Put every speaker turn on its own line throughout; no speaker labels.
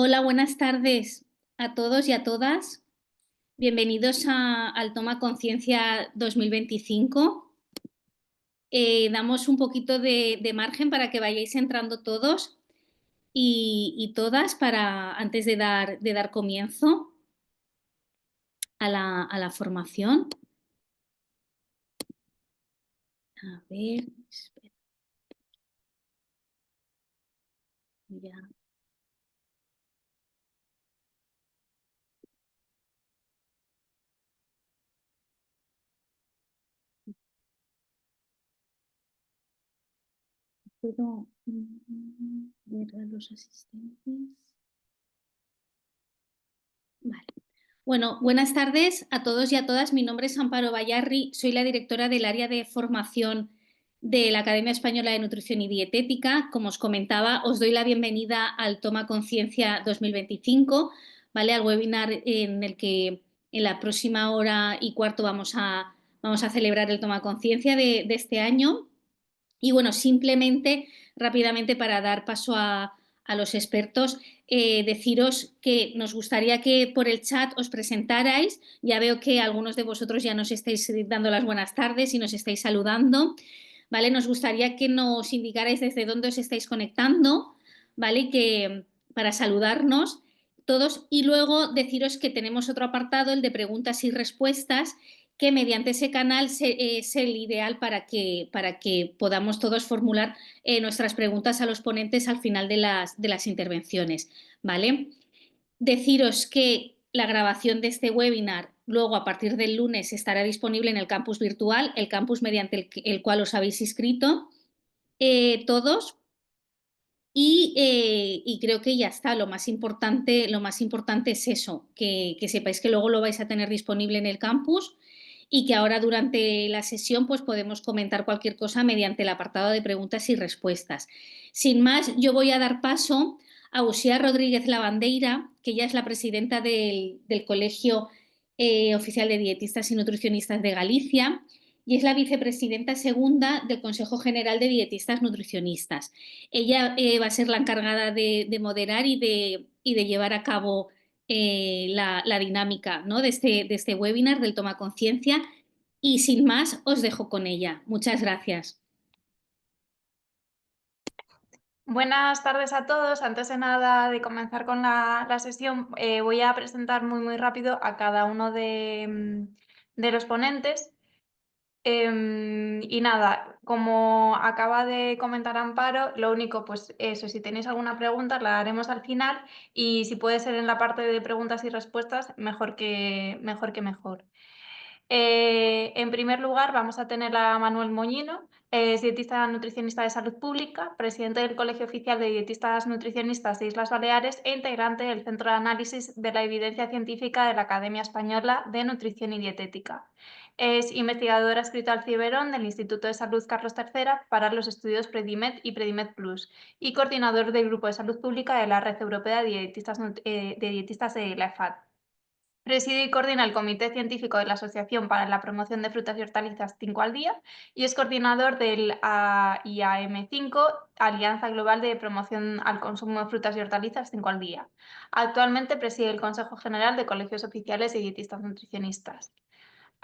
Hola, buenas tardes a todos y a todas. Bienvenidos al Toma Conciencia 2025. Damos un poquito de margen para que vayáis entrando todos y todas antes de dar comienzo a la formación. A ver, espera. Ya. ¿Puedo ver a los asistentes? Vale. Bueno, buenas tardes a todos y a todas. Mi nombre es Amparo Bayarri, soy la directora del área de formación de la Academia Española de Nutrición y Dietética. Como os comentaba, os doy la bienvenida al Toma Conciencia 2025, ¿vale? Al webinar en el que en la próxima hora y cuarto vamos a celebrar el Toma Conciencia de este año. Y bueno, simplemente rápidamente para dar paso a los expertos, deciros que nos gustaría que por el chat os presentarais. Ya veo que algunos de vosotros ya nos estáis dando las buenas tardes y nos estáis saludando, ¿vale? Nos gustaría que nos indicarais desde dónde os estáis conectando, ¿vale? Para saludarnos todos y luego deciros que tenemos otro apartado, el de preguntas y respuestas, que mediante ese canal es el ideal para que podamos todos formular nuestras preguntas a los ponentes al final de las intervenciones, ¿vale? Deciros que la grabación de este webinar luego a partir del lunes estará disponible en el campus virtual, el campus mediante el cual os habéis inscrito todos. Y creo que ya está. Lo más importante es eso, que sepáis que luego lo vais a tener disponible en el campus y que ahora durante la sesión pues podemos comentar cualquier cosa mediante el apartado de preguntas y respuestas. Sin más, yo voy a dar paso a Uxía Rodríguez Lavandeira, que ella es la presidenta del Colegio Oficial de Dietistas y Nutricionistas de Galicia y es la vicepresidenta segunda del Consejo General de Dietistas Nutricionistas. Ella va a ser la encargada de moderar y de llevar a cabo la dinámica, ¿no? de este webinar del Toma Conciencia. Y sin más, os dejo con ella. Muchas gracias.
Buenas tardes a todos. Antes de nada de comenzar con la sesión, voy a presentar muy rápido a cada uno de los ponentes. Y nada, como acaba de comentar Amparo, lo único, pues eso, si tenéis alguna pregunta la haremos al final y si puede ser en la parte de preguntas y respuestas, mejor que mejor. En primer lugar, vamos a tener a Manuel Moñino, es dietista nutricionista de salud pública, presidente del Colegio Oficial de Dietistas Nutricionistas de Islas Baleares e integrante del Centro de Análisis de la Evidencia Científica de la Academia Española de Nutrición y Dietética. Es investigador adscrito al Ciberón del Instituto de Salud Carlos III para los estudios Predimed y Predimed Plus y coordinador del Grupo de Salud Pública de la Red Europea de Dietistas de la EFAD. Preside y coordina el Comité Científico de la Asociación para la Promoción de Frutas y Hortalizas 5 al Día y es coordinador del IAM5, Alianza Global de Promoción al Consumo de Frutas y Hortalizas 5 al Día. Actualmente preside el Consejo General de Colegios Oficiales y Dietistas Nutricionistas.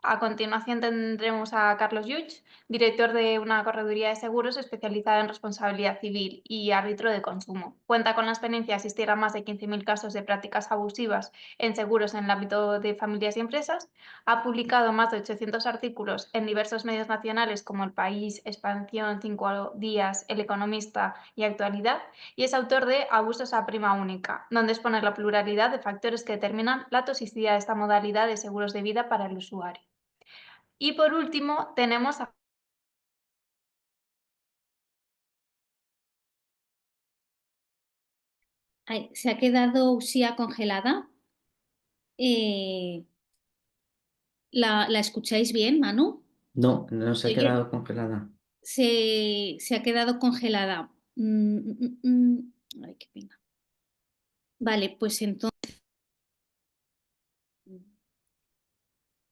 A continuación tendremos a Carlos Lluch, director de una correduría de seguros especializada en responsabilidad civil y árbitro de consumo. Cuenta con la experiencia de asistir a más de 15.000 casos de prácticas abusivas en seguros en el ámbito de familias y empresas. Ha publicado más de 800 artículos en diversos medios nacionales como El País, Expansión, 5 Días, El Economista y Actualidad. Y es autor de Abusos a prima única, donde expone la pluralidad de factores que determinan la toxicidad de esta modalidad de seguros de vida para el usuario. Y por último, tenemos a...
Ay, se ha quedado Uxía congelada. ¿La escucháis bien, Manu?
No, no se ha
Oye,
quedado congelada.
se ha quedado congelada. Ay, qué pena. Vale, pues entonces.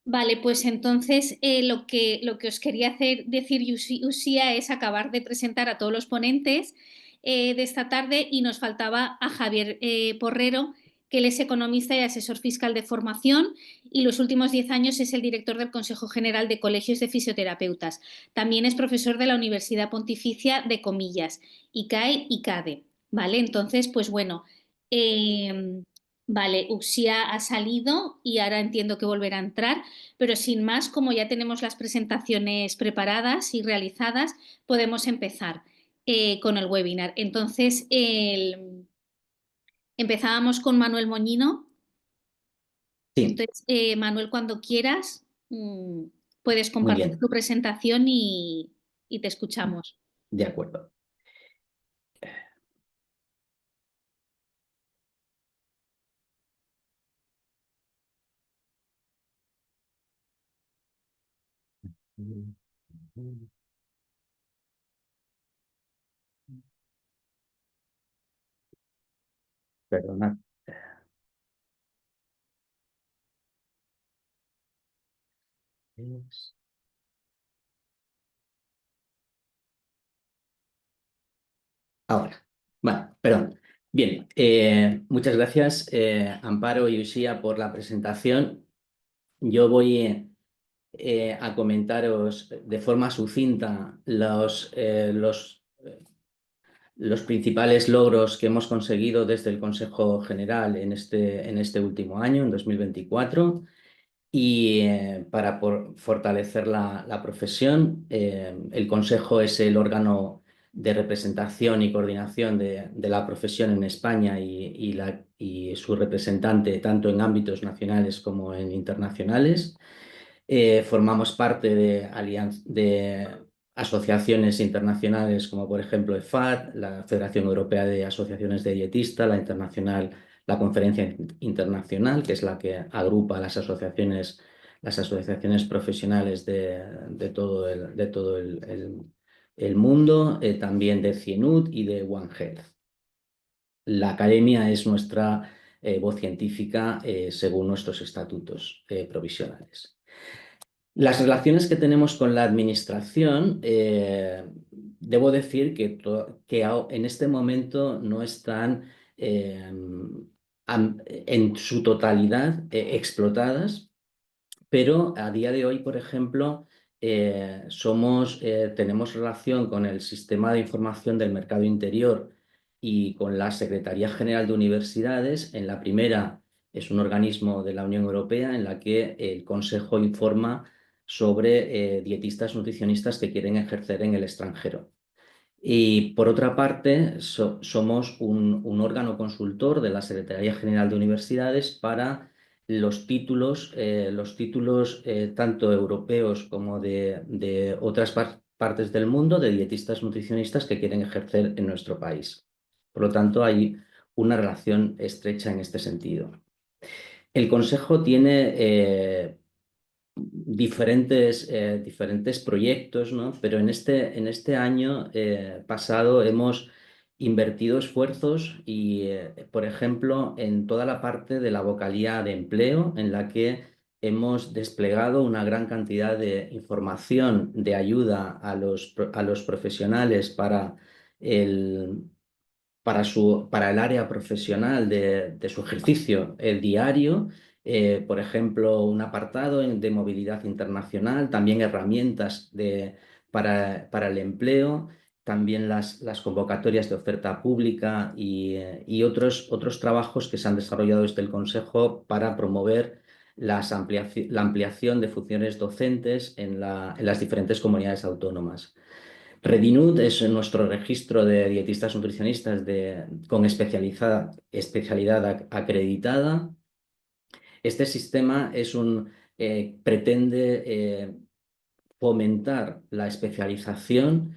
Vale, pues entonces lo que os quería decir, Uxía, es acabar de presentar a todos los ponentes de esta tarde y nos faltaba a Javier Porrero, que él es economista y asesor fiscal de formación y los últimos 10 años es el director del Consejo General de Colegios de Fisioterapeutas. También es profesor de la Universidad Pontificia de Comillas, ICAE y CADE. ¿Vale? Entonces, pues bueno, vale, Uxía ha salido y ahora entiendo que volverá a entrar, pero sin más, como ya tenemos las presentaciones preparadas y realizadas, podemos empezar con el webinar. Entonces, empezábamos con Manuel Moñino.
Sí,
Entonces, Manuel, cuando quieras, puedes
muy
compartir
bien,
tu presentación y te escuchamos.
de acuerdo. Perdonad. Ahora, vale, perdón. Bien, muchas gracias, Amparo y Uxía, por la presentación. Yo voy a comentaros de forma sucinta los principales logros que hemos conseguido desde el Consejo General en este último año, en 2024. Y para fortalecer la profesión, el Consejo es el órgano de representación y coordinación de la profesión en España y su representante tanto en ámbitos nacionales como en internacionales. Formamos parte de asociaciones internacionales como por ejemplo EFAD, la Federación Europea de Asociaciones de Dietistas, la Internacional, la Conferencia Internacional, que es la que agrupa las asociaciones profesionales de todo el mundo, también de CIENUT y de One Health. La academia es nuestra voz científica según nuestros estatutos provisionales. Las relaciones que tenemos con la administración, debo decir que en este momento no están en su totalidad explotadas, pero a día de hoy, por ejemplo, tenemos relación con el Sistema de Información del Mercado Interior y con la Secretaría General de Universidades. En la primera es un organismo de la Unión Europea en la que el Consejo informa sobre dietistas nutricionistas que quieren ejercer en el extranjero. Y por otra parte, somos un órgano consultor de la Secretaría General de Universidades para los títulos tanto europeos como de otras partes del mundo de dietistas nutricionistas que quieren ejercer en nuestro país. Por lo tanto, hay una relación estrecha en este sentido. El Consejo tiene diferentes proyectos, ¿no? Pero en este año pasado hemos invertido esfuerzos y, por ejemplo, en toda la parte de la vocalía de empleo, en la que hemos desplegado una gran cantidad de información de ayuda a los profesionales el, para el área profesional de su ejercicio diario. Por ejemplo, un apartado de movilidad internacional, también herramientas para el empleo, también las convocatorias de oferta pública y otros trabajos que se han desarrollado desde el Consejo para promover la ampliación de funciones docentes en las diferentes comunidades autónomas. Redinud es nuestro registro de dietistas nutricionistas con especialidad acreditada. Este sistema pretende fomentar la especialización,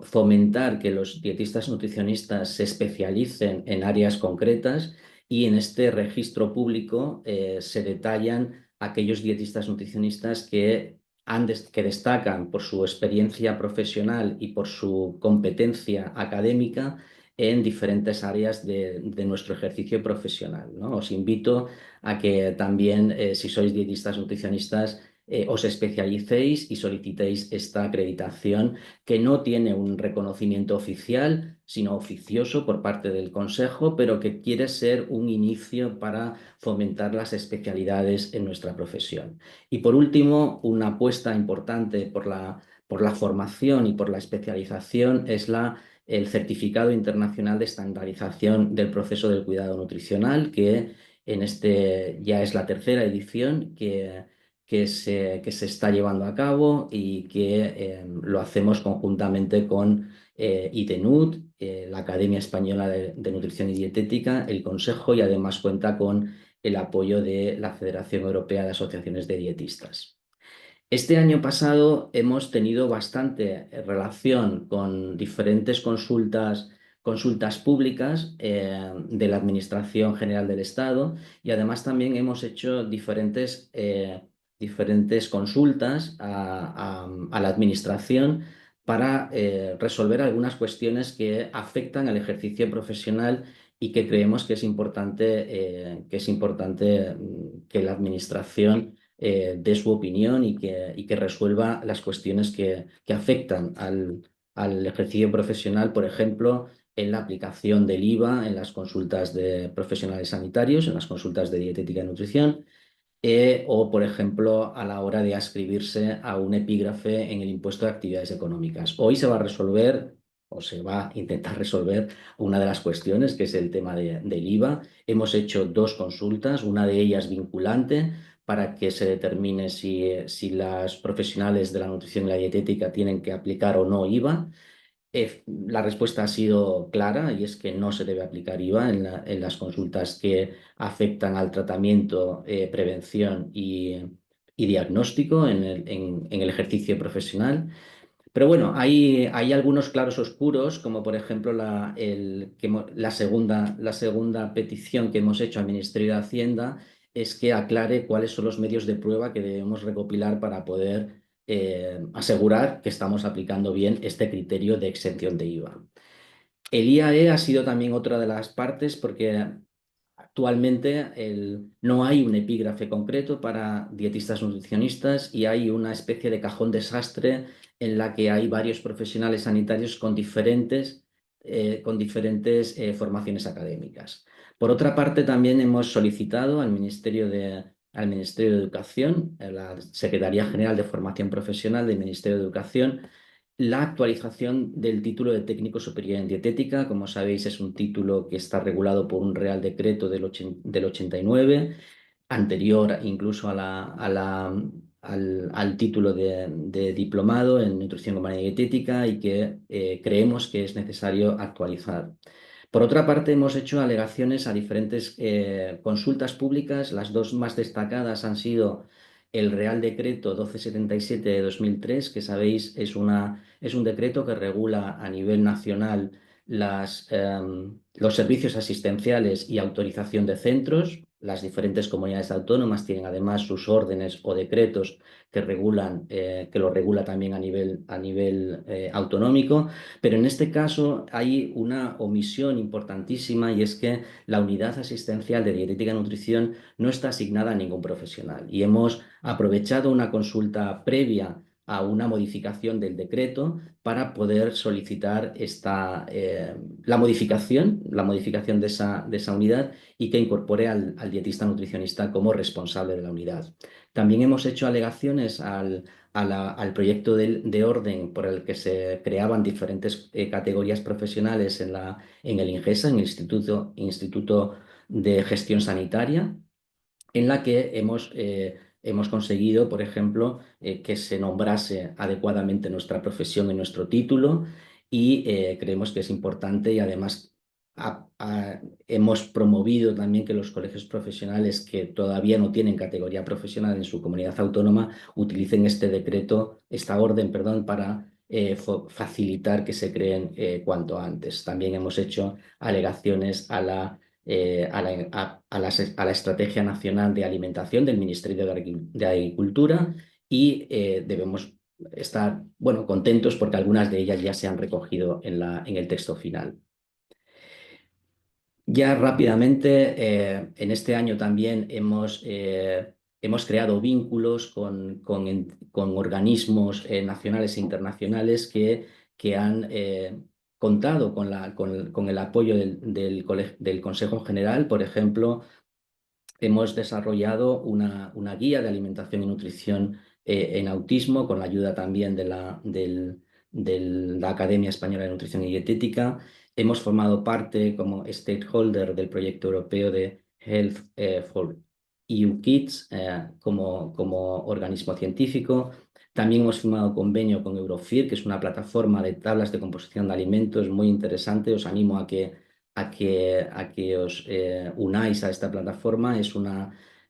fomentar que los dietistas nutricionistas se especialicen en áreas concretas, y en este registro público se detallan aquellos dietistas nutricionistas que destacan por su experiencia profesional y por su competencia académica en diferentes áreas de nuestro ejercicio profesional, ¿no? Os invito a que también, si sois dietistas nutricionistas, os especialicéis y solicitéis esta acreditación que no tiene un reconocimiento oficial, sino oficioso por parte del Consejo, pero que quiere ser un inicio para fomentar las especialidades en nuestra profesión. Y por último, una apuesta importante por la formación y por la especialización es el Certificado Internacional de Estandarización del Proceso del Cuidado Nutricional, que ya es la tercera edición que se está llevando a cabo y que lo hacemos conjuntamente con ITNUT, la Academia Española de Nutrición y Dietética, el Consejo, y además cuenta con el apoyo de la Federación Europea de Asociaciones de Dietistas. Este año pasado hemos tenido bastante relación con diferentes consultas públicas de la Administración General del Estado, y además también hemos hecho diferentes consultas a la Administración para resolver algunas cuestiones que afectan al ejercicio profesional y que creemos que es importante que la Administración dé su opinión y que resuelva las cuestiones que afectan al ejercicio profesional, por ejemplo, en la aplicación del IVA en las consultas de profesionales sanitarios, en las consultas de dietética y nutrición, o, por ejemplo, a la hora de adscribirse a un epígrafe en el impuesto de actividades económicas. Hoy se va a resolver, o se va a intentar resolver, una de las cuestiones, que es el tema del IVA. Hemos hecho dos consultas, una de ellas vinculante, para que se determine si las profesionales de la nutrición y la dietética tienen que aplicar o no IVA. La respuesta ha sido clara, y es que no se debe aplicar IVA en las consultas que afectan al tratamiento, prevención y diagnóstico en el ejercicio profesional. Pero bueno, hay algunos claros oscuros, como por ejemplo la segunda petición que hemos hecho al Ministerio de Hacienda, es que aclare cuáles son los medios de prueba que debemos recopilar para poder asegurar que estamos aplicando bien este criterio de exención de IVA. El IAE ha sido también otra de las partes, porque actualmente no hay un epígrafe concreto para dietistas nutricionistas, y hay una especie de cajón desastre en la que hay varios profesionales sanitarios con diferentes formaciones académicas. Por otra parte, también hemos solicitado al Ministerio de Educación, a la Secretaría General de Formación Profesional del Ministerio de Educación, la actualización del título de técnico superior en dietética. Como sabéis, es un título que está regulado por un Real Decreto del 89, anterior incluso al título de diplomado en nutrición humana y dietética, y que creemos que es necesario actualizar. Por otra parte, hemos hecho alegaciones a diferentes consultas públicas. Las dos más destacadas han sido el Real Decreto 1277 de 2003, que sabéis es un decreto que regula a nivel nacional los servicios asistenciales y autorización de centros. Las diferentes comunidades autónomas tienen además sus órdenes o decretos que lo regula también a nivel autonómico. Pero en este caso hay una omisión importantísima, y es que la unidad asistencial de dietética y nutrición no está asignada a ningún profesional. Y hemos aprovechado una consulta previa a una modificación del decreto para poder solicitar la modificación de esa unidad, y que incorpore al dietista nutricionista como responsable de la unidad. También hemos hecho alegaciones al proyecto de orden por el que se creaban diferentes categorías profesionales en el INGESA, en el Instituto de Gestión Sanitaria, en la que hemos conseguido, por ejemplo, que se nombrase adecuadamente nuestra profesión en nuestro título, y creemos que es importante. Y además hemos promovido también que los colegios profesionales que todavía no tienen categoría profesional en su comunidad autónoma utilicen esta orden, perdón, para facilitar que se creen cuanto antes. También hemos hecho alegaciones a la Estrategia Nacional de Alimentación del Ministerio de Agricultura, y debemos estar, bueno, contentos porque algunas de ellas ya se han recogido en el texto final. Ya rápidamente, en este año también hemos hemos creado vínculos con organismos nacionales e internacionales que han contado con el apoyo del Consejo General. Por ejemplo, hemos desarrollado una guía de alimentación y nutrición en autismo, con la ayuda también de la Academia Española de Nutrición y Dietética. Hemos formado parte como stakeholder del proyecto europeo de Health for EU Kids como organismo científico. También hemos firmado convenio con Eurofir, que es una plataforma de tablas de composición de alimentos muy interesante. Os animo a que os unáis a esta plataforma.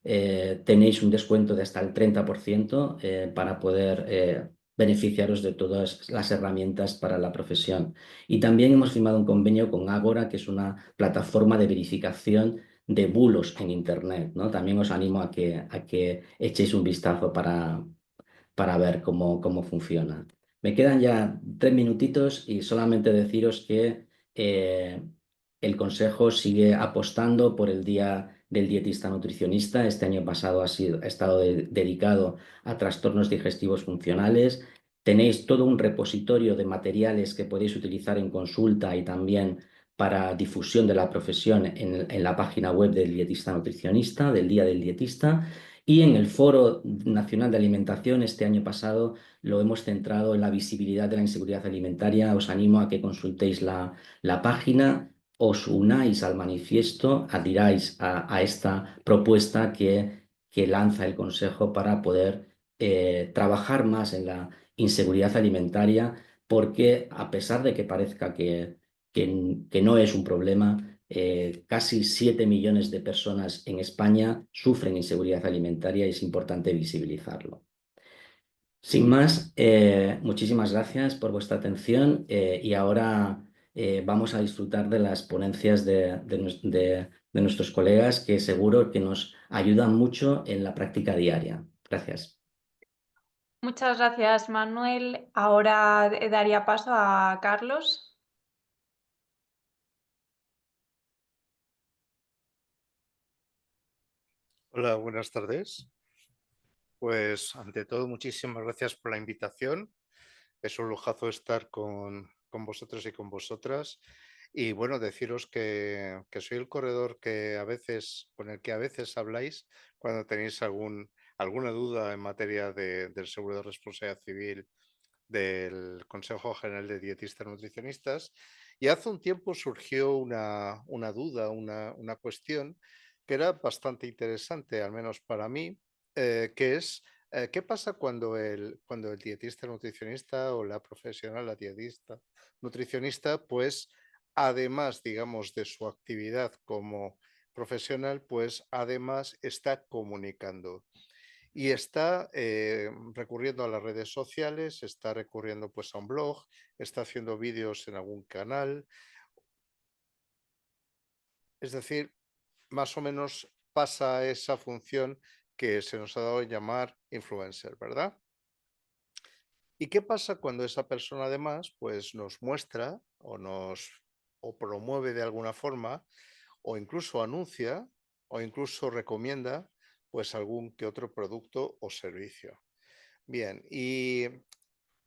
Tenéis un descuento de hasta el 30% para poder beneficiaros de todas las herramientas para la profesión. Y también hemos firmado un convenio con Ágora, que es una plataforma de verificación de bulos en Internet, ¿no? También os animo a que echéis un vistazo para ver cómo funciona. Me quedan ya 3 minutitos y solamente deciros que el Consejo sigue apostando por el Día del Dietista Nutricionista. Este año pasado ha estado dedicado a trastornos digestivos funcionales. Tenéis todo un repositorio de materiales que podéis utilizar en consulta y también para difusión de la profesión en la página web del dietista nutricionista, del Día del Dietista. Y en el Foro Nacional de Alimentación, este año pasado, lo hemos centrado en la visibilidad de la inseguridad alimentaria. Os animo a que consultéis la página, os unáis al manifiesto, adhiráis a esta propuesta que lanza el Consejo para poder trabajar más en la inseguridad alimentaria, porque a pesar de que parezca que no es un problema, casi 7 millones de personas en España sufren inseguridad alimentaria y es importante visibilizarlo. Sin más, muchísimas gracias por vuestra atención y ahora vamos a disfrutar de las ponencias de nuestros colegas, que seguro que nos ayudan mucho en la práctica diaria. Gracias.
Muchas gracias, Manuel. Ahora daría paso a Carlos.
Hola, buenas tardes. Pues ante todo, muchísimas gracias por la invitación. Es un lujazo estar con vosotros y con vosotras. Y bueno, deciros que soy el corredor con el que a veces habláis cuando tenéis alguna duda en materia del seguro de responsabilidad civil del Consejo General de Dietistas Nutricionistas. Y hace un tiempo surgió una duda, una cuestión que era bastante interesante, al menos para mí, que es ¿qué pasa cuando el dietista nutricionista o la profesional, la dietista nutricionista, pues además, digamos, de su actividad como profesional, pues además está comunicando? Y está recurriendo a las redes sociales, está recurriendo pues a un blog, está haciendo vídeos en algún canal. Es decir, más o menos pasa esa función que se nos ha dado a llamar influencer, ¿verdad? ¿Y qué pasa cuando esa persona además pues nos muestra o promueve de alguna forma o incluso anuncia o incluso recomienda pues algún que otro producto o servicio? Bien, y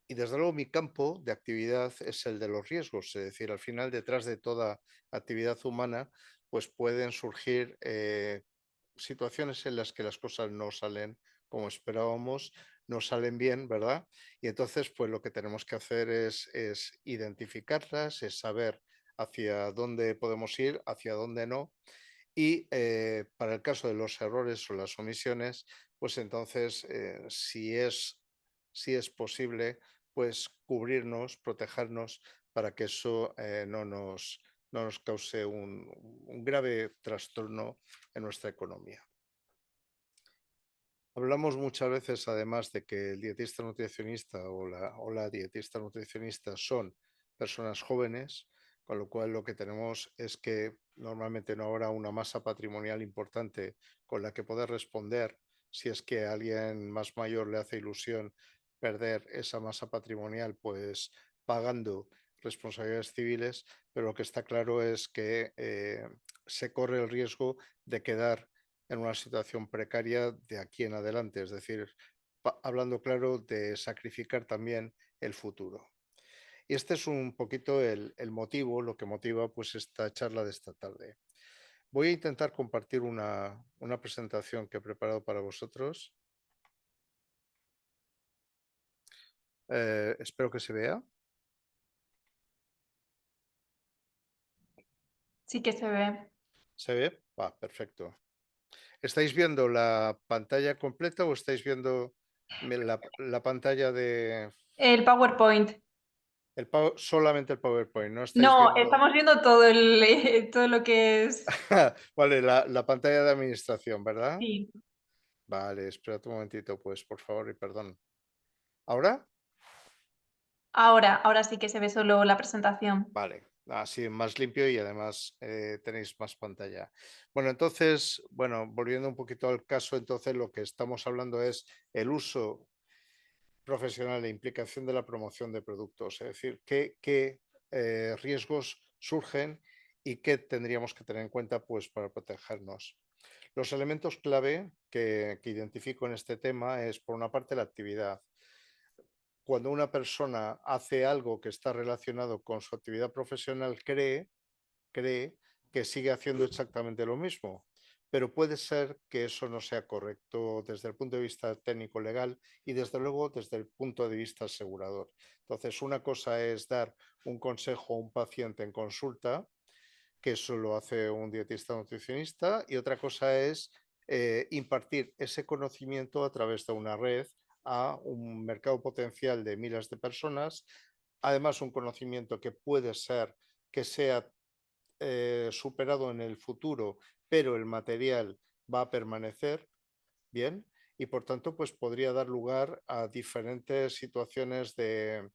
desde luego mi campo de actividad es el de los riesgos, es decir, al final detrás de toda actividad humana pues pueden surgir situaciones en las que las cosas no salen como esperábamos, no salen bien, ¿verdad? Y entonces pues lo que tenemos que hacer es identificarlas, es saber hacia dónde podemos ir, hacia dónde no. Y para el caso de los errores o las omisiones, pues entonces si es posible, pues cubrirnos, protegernos para que eso no nos cause un grave trastorno en nuestra economía. Hablamos muchas veces, además, de que el dietista nutricionista o la dietista nutricionista son personas jóvenes, con lo cual lo que tenemos es que normalmente no habrá una masa patrimonial importante con la que poder responder si es que a alguien más mayor le hace ilusión perder esa masa patrimonial, pues pagando responsabilidades civiles, pero lo que está claro es que se corre el riesgo de quedar en una situación precaria de aquí en adelante, es decir, hablando claro de sacrificar también el futuro. Y este es un poquito el motivo, lo que motiva pues esta charla de esta tarde. Voy a intentar compartir una presentación que he preparado para vosotros. Espero que se vea.
Sí que se ve.
¿Se ve? Va, perfecto. ¿Estáis viendo la pantalla completa o estáis viendo la pantalla de...
El PowerPoint.
solamente el PowerPoint? ¿No estáis
No,
viendo...?
estamos viendo todo, todo lo que es...
Vale, la pantalla de administración, ¿verdad?
Sí.
Vale, espérate un momentito, pues, por favor, y perdón. ¿Ahora?
Ahora sí que se ve solo la presentación.
Vale, así más limpio y además tenéis más pantalla. Bueno, entonces, volviendo un poquito al caso, entonces lo que estamos hablando es el uso profesional e implicación de la promoción de productos, es decir, qué riesgos surgen y qué tendríamos que tener en cuenta pues, para protegernos. Los elementos clave que identifico en este tema es, por una parte, la actividad. Cuando una persona hace algo que está relacionado con su actividad profesional, cree que sigue haciendo exactamente lo mismo, pero puede ser que eso no sea correcto desde el punto de vista técnico-legal y desde luego desde el punto de vista asegurador. Entonces, una cosa es dar un consejo a un paciente en consulta, que eso lo hace un dietista nutricionista, y otra cosa es impartir ese conocimiento a través de una red a un mercado potencial de miles de personas, además un conocimiento que puede ser que sea superado en el futuro, pero el material va a permanecer bien y por tanto pues podría dar lugar a diferentes situaciones de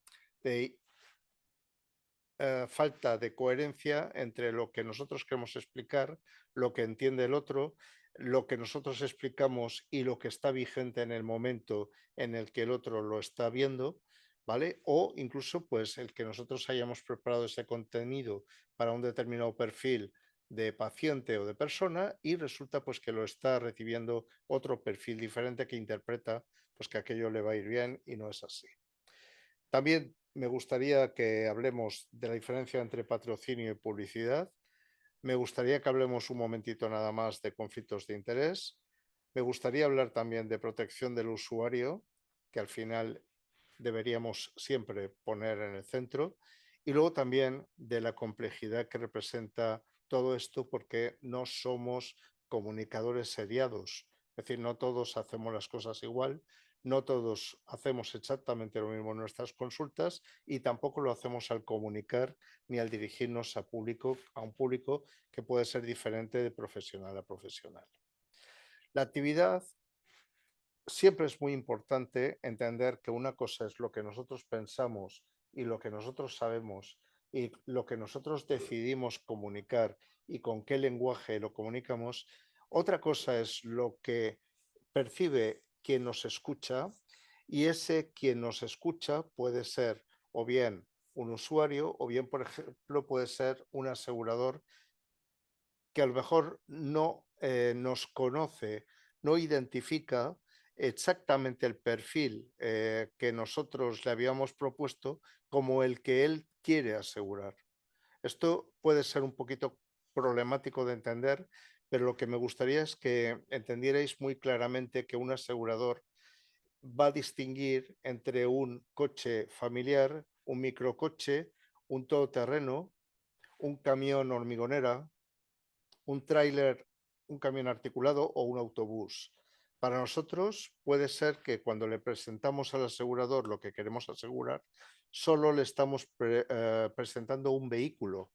falta de coherencia entre lo que nosotros queremos explicar, lo que entiende el otro, lo que nosotros explicamos y lo que está vigente en el momento en el que el otro lo está viendo, ¿vale? O incluso pues el que nosotros hayamos preparado ese contenido para un determinado perfil de paciente o de persona y resulta pues que lo está recibiendo otro perfil diferente que interpreta pues que aquello le va a ir bien y no es así. También me gustaría que hablemos de la diferencia entre patrocinio y publicidad. Me gustaría que hablemos un momentito nada más de conflictos de interés. Me gustaría hablar también de protección del usuario, que al final deberíamos siempre poner en el centro. Y luego también de la complejidad que representa todo esto, porque no somos comunicadores seriados. Es decir, no todos hacemos las cosas igual, no todos hacemos exactamente lo mismo en nuestras consultas y tampoco lo hacemos al comunicar ni al dirigirnos a un público que puede ser diferente de profesional a profesional. La actividad siempre es muy importante entender que una cosa es lo que nosotros pensamos y lo que nosotros sabemos y lo que nosotros decidimos comunicar y con qué lenguaje lo comunicamos. Otra cosa es lo que percibe quien nos escucha y ese quien nos escucha puede ser o bien un usuario o bien, por ejemplo, puede ser un asegurador que a lo mejor no nos conoce, no identifica exactamente el perfil que nosotros le habíamos propuesto como el que él quiere asegurar. Esto puede ser un poquito problemático de entender, pero lo que me gustaría es que entendierais muy claramente que un asegurador va a distinguir entre un coche familiar, un microcoche, un todoterreno, un camión hormigonera, un tráiler, un camión articulado o un autobús. Para nosotros puede ser que cuando le presentamos al asegurador lo que queremos asegurar, solo le estamos presentando un vehículo,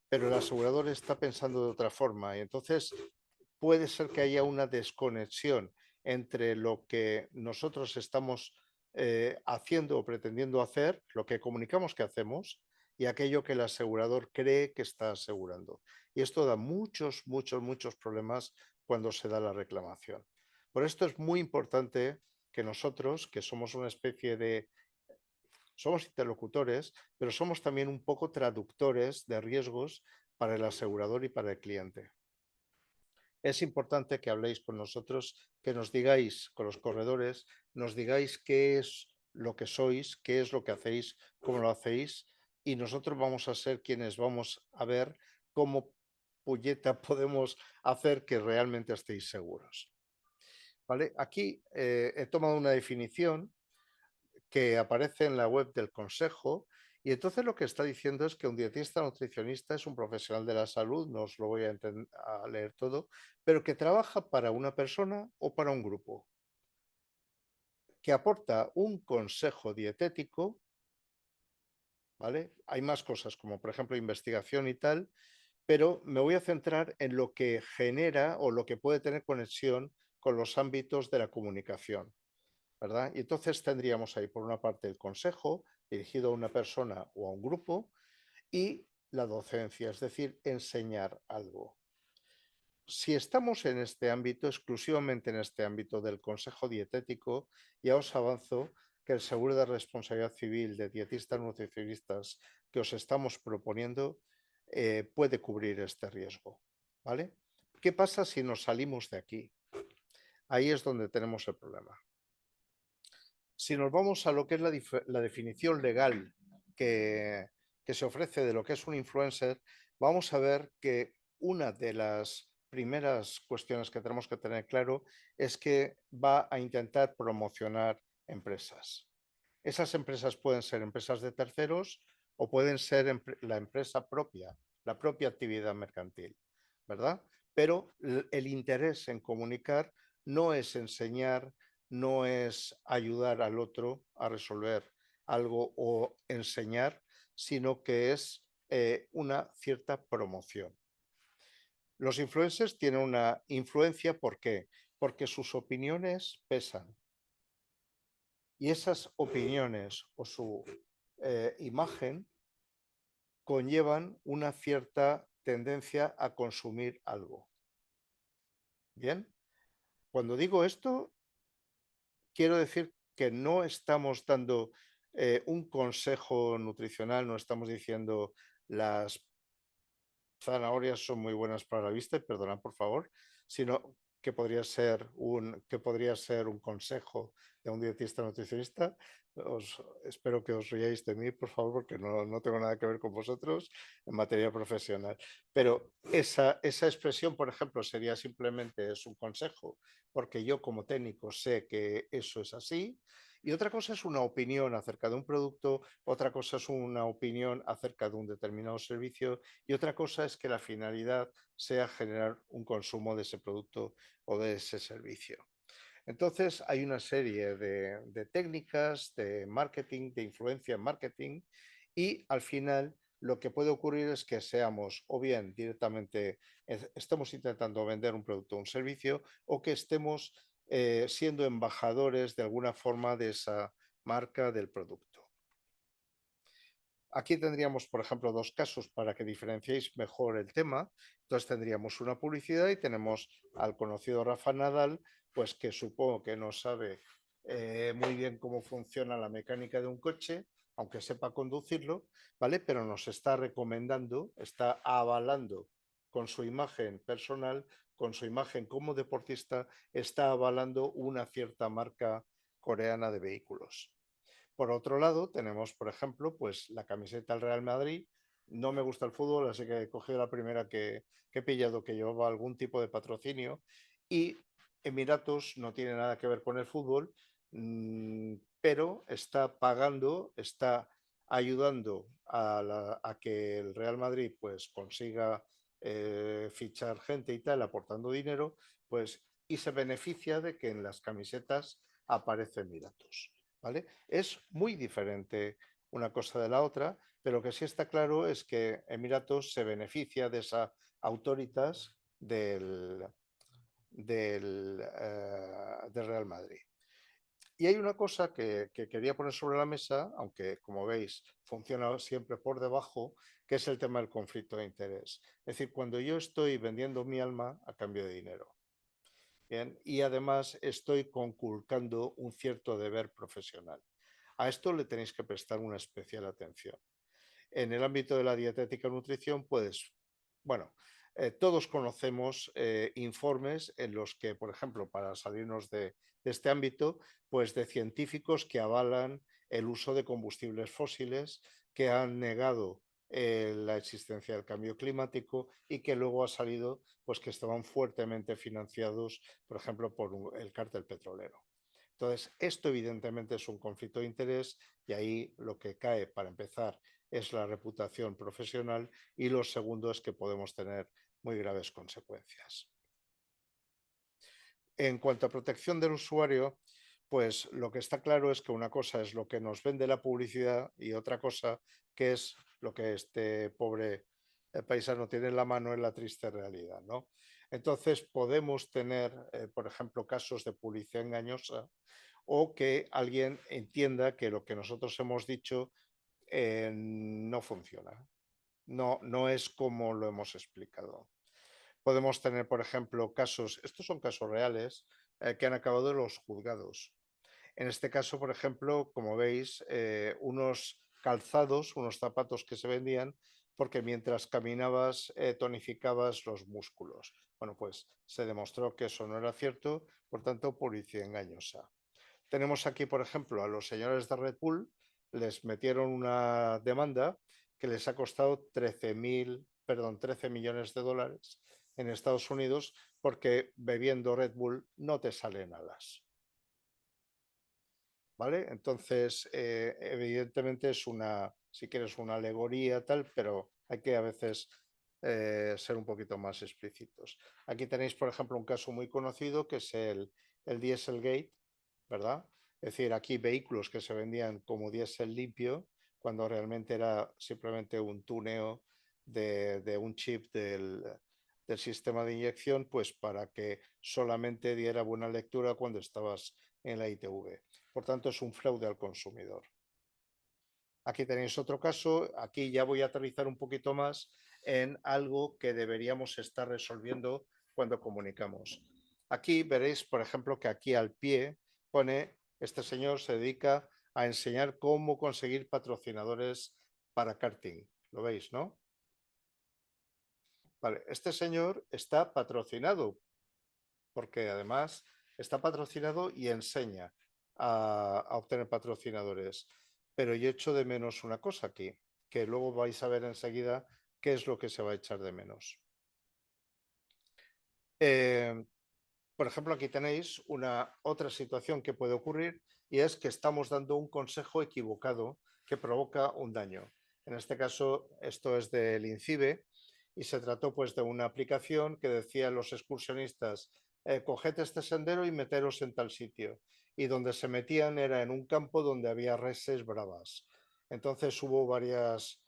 pero el asegurador está pensando de otra forma y entonces puede ser que haya una desconexión entre lo que nosotros estamos haciendo o pretendiendo hacer, lo que comunicamos que hacemos y aquello que el asegurador cree que está asegurando. Y esto da muchos problemas cuando se da la reclamación. Por esto es muy importante que nosotros, que somos una especie de... Somos interlocutores, pero somos también un poco traductores de riesgos para el asegurador y para el cliente. es importante que habléis con nosotros, que nos digáis, con los corredores, nos digáis qué es lo que sois, qué es lo que hacéis, cómo lo hacéis, y nosotros vamos a ser quienes vamos a ver cómo puñeta podemos hacer que realmente estéis seguros. ¿Vale? Aquí he tomado una definición que aparece en la web del Consejo, y entonces lo que está diciendo es que un dietista nutricionista es un profesional de la salud, no os lo voy a leer todo, pero que trabaja para una persona o para un grupo, que aporta un consejo dietético, ¿vale? Hay más cosas como por ejemplo investigación y tal, pero me voy a centrar en lo que genera o lo que puede tener conexión con los ámbitos de la comunicación, ¿verdad? Y entonces tendríamos ahí por una parte el consejo dirigido a una persona o a un grupo y la docencia, es decir, enseñar algo. Si estamos en este ámbito, exclusivamente en este ámbito del consejo dietético, ya os avanzo que el seguro de responsabilidad civil de dietistas nutricionistas que os estamos proponiendo puede cubrir este riesgo, ¿vale? ¿Qué pasa si nos salimos de aquí? Ahí es donde tenemos el problema. Si nos vamos a lo que es la definición legal que se ofrece de lo que es un influencer, vamos a ver que una de las primeras cuestiones que tenemos que tener claro es que va a intentar promocionar empresas. Esas empresas pueden ser empresas de terceros o pueden ser la empresa propia, la propia actividad mercantil, ¿verdad? Pero el interés en comunicar no es enseñar, no es ayudar al otro a resolver algo o enseñar, sino que es una cierta promoción. Los influencers tienen una influencia, ¿por qué? Porque sus opiniones pesan. Y esas opiniones o su imagen conllevan una cierta tendencia a consumir algo. Bien, cuando digo esto, quiero decir que no estamos dando un consejo nutricional, no estamos diciendo las zanahorias son muy buenas para la vista, perdonad por favor, sino que podría ser un consejo de un dietista nutricionista. Espero que os riáis de mí, por favor, porque no tengo nada que ver con vosotros en materia profesional. Pero esa expresión, por ejemplo, sería simplemente es un consejo, porque yo como técnico sé que eso es así. Y otra cosa es una opinión acerca de un producto, otra cosa es una opinión acerca de un determinado servicio y otra cosa es que la finalidad sea generar un consumo de ese producto o de ese servicio. Entonces hay una serie de técnicas de marketing, de influencia en marketing y al final lo que puede ocurrir es que seamos o bien directamente estemos intentando vender un producto o un servicio o que estemos siendo embajadores de alguna forma de esa marca del producto. Aquí tendríamos, por ejemplo, dos casos para que diferenciéis mejor el tema. Entonces tendríamos una publicidad y tenemos al conocido Rafa Nadal, pues que supongo que no sabe muy bien cómo funciona la mecánica de un coche, aunque sepa conducirlo, ¿vale? Pero nos está recomendando, está avalando con su imagen personal, con su imagen como deportista, está avalando una cierta marca coreana de vehículos. Por otro lado, tenemos, por ejemplo, pues la camiseta del Real Madrid. No me gusta el fútbol, así que he cogido la primera que he pillado que llevaba algún tipo de patrocinio. Y Emiratos no tiene nada que ver con el fútbol, pero está pagando, está ayudando a que el Real Madrid pues consiga fichar gente y tal, aportando dinero, pues y se beneficia de que en las camisetas aparece Emiratos. ¿Vale? Es muy diferente una cosa de la otra, pero lo que sí está claro es que Emiratos se beneficia de esa autoritas del Real Madrid. Y hay una cosa que quería poner sobre la mesa, aunque como veis funciona siempre por debajo, que es el tema del conflicto de interés. Es decir, cuando yo estoy vendiendo mi alma a cambio de dinero. Bien, y además estoy conculcando un cierto deber profesional. A esto le tenéis que prestar una especial atención. En el ámbito de la dietética y nutrición, bueno, Todos conocemos informes en los que, por ejemplo, para salirnos de este ámbito, pues de científicos que avalan el uso de combustibles fósiles, que han negado la existencia del cambio climático y que luego ha salido pues que estaban fuertemente financiados, por ejemplo, por el cártel petrolero. Entonces, esto evidentemente es un conflicto de interés y ahí lo que cae, para empezar, es la reputación profesional y lo segundo es que podemos tener muy graves consecuencias. En cuanto a protección del usuario, pues lo que está claro es que una cosa es lo que nos vende la publicidad y otra cosa que es lo que este pobre paisano tiene en la mano en la triste realidad, ¿no? Entonces podemos tener, por ejemplo, casos de publicidad engañosa o que alguien entienda que lo que nosotros hemos dicho no funciona, no es como lo hemos explicado. Podemos tener, por ejemplo, casos, estos son casos reales, que han acabado en los juzgados. En este caso, por ejemplo, como veis, unos calzados, unos zapatos que se vendían porque mientras caminabas tonificabas los músculos. Bueno, pues se demostró que eso no era cierto, por tanto, publicidad engañosa. Tenemos aquí, por ejemplo, a los señores de Red Bull, les metieron una demanda que les ha costado 13 millones de dólares en Estados Unidos porque bebiendo Red Bull no te salen alas. ¿Vale? Entonces, evidentemente es una, si quieres, una alegoría tal, pero hay que a veces ser un poquito más explícitos. Aquí tenéis, por ejemplo, un caso muy conocido que es el Dieselgate, ¿verdad? Es decir, aquí vehículos que se vendían como diésel limpio, cuando realmente era simplemente un tuneo de un chip del sistema de inyección, pues para que solamente diera buena lectura cuando estabas en la ITV. Por tanto, es un fraude al consumidor. Aquí tenéis otro caso. Aquí ya voy a aterrizar un poquito más en algo que deberíamos estar resolviendo cuando comunicamos. Aquí veréis, por ejemplo, que aquí al pie pone, este señor se dedica a enseñar cómo conseguir patrocinadores para karting. ¿Lo veis, no? Vale, este señor está patrocinado, porque además está patrocinado y enseña a obtener patrocinadores. Pero yo echo de menos una cosa aquí, que luego vais a ver enseguida qué es lo que se va a echar de menos. Por ejemplo, aquí tenéis una otra situación que puede ocurrir y es que estamos dando un consejo equivocado que provoca un daño. En este caso, esto es del INCIBE y se trató pues de una aplicación que decía a los excursionistas, coged este sendero y meteros en tal sitio. Y donde se metían era en un campo donde había reses bravas. Entonces hubo varios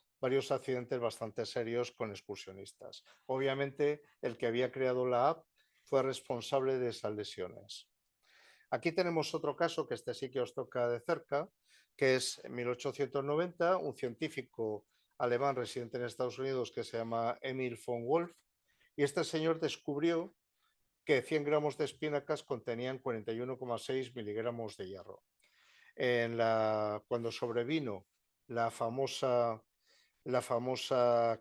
accidentes bastante serios con excursionistas. Obviamente, el que había creado la app fue responsable de esas lesiones. Aquí tenemos otro caso que este sí que os toca de cerca, que es en 1890, un científico alemán residente en Estados Unidos que se llama Emil von Wolf, y este señor descubrió que 100 gramos de espinacas contenían 41,6 miligramos de hierro. Cuando sobrevino la famosa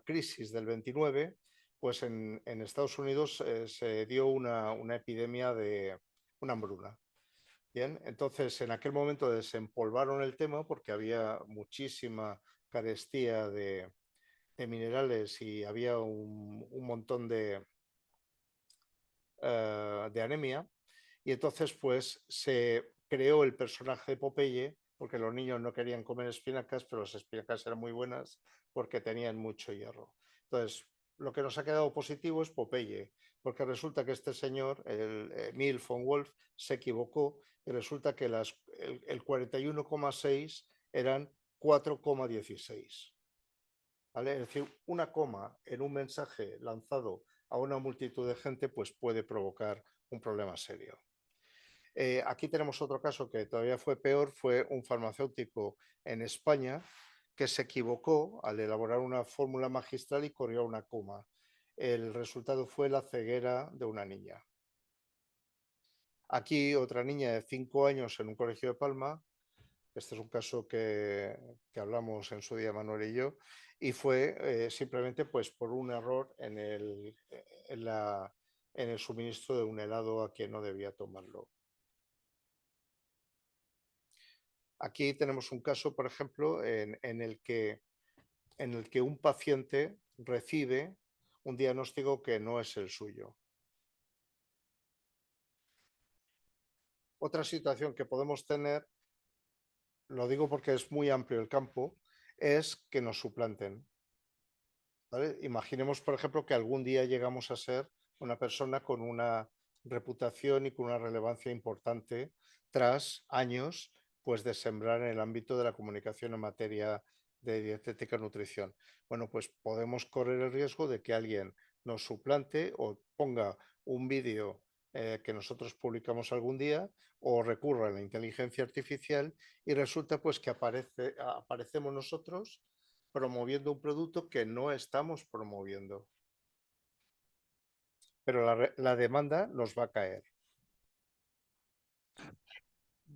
crisis del 29, pues en Estados Unidos se dio una epidemia de una hambruna. Bien, entonces en aquel momento desempolvaron el tema porque había muchísima carestía de minerales y había un montón de anemia. Y entonces pues se creó el personaje de Popeye porque los niños no querían comer espinacas, pero las espinacas eran muy buenas porque tenían mucho hierro. Entonces, lo que nos ha quedado positivo es Popeye, porque resulta que este señor, el Emil von Wolf, se equivocó y resulta que el 41,6 eran 4,16. ¿Vale? Es decir, una coma en un mensaje lanzado a una multitud de gente pues puede provocar un problema serio. Aquí tenemos otro caso que todavía fue peor, fue un farmacéutico en España que se equivocó al elaborar una fórmula magistral y corrió una coma. El resultado fue la ceguera de una niña. Aquí otra niña de 5 años en un colegio de Palma Este es un caso que hablamos en su día Manuel y yo, y fue simplemente pues, por un error en el suministro de un helado a quien no debía tomarlo. Aquí tenemos un caso, por ejemplo, en el que un paciente recibe un diagnóstico que no es el suyo. Otra situación que podemos tener, lo digo porque es muy amplio el campo, es que nos suplanten. ¿Vale? Imaginemos, por ejemplo, que algún día llegamos a ser una persona con una reputación y con una relevancia importante tras años pues, de sembrar en el ámbito de la comunicación en materia de dietética y nutrición. Bueno, pues podemos correr el riesgo de que alguien nos suplante o ponga un vídeo que nosotros publicamos algún día o recurra a la inteligencia artificial y resulta pues que aparecemos nosotros promoviendo un producto que no estamos promoviendo. Pero la demanda nos va a caer.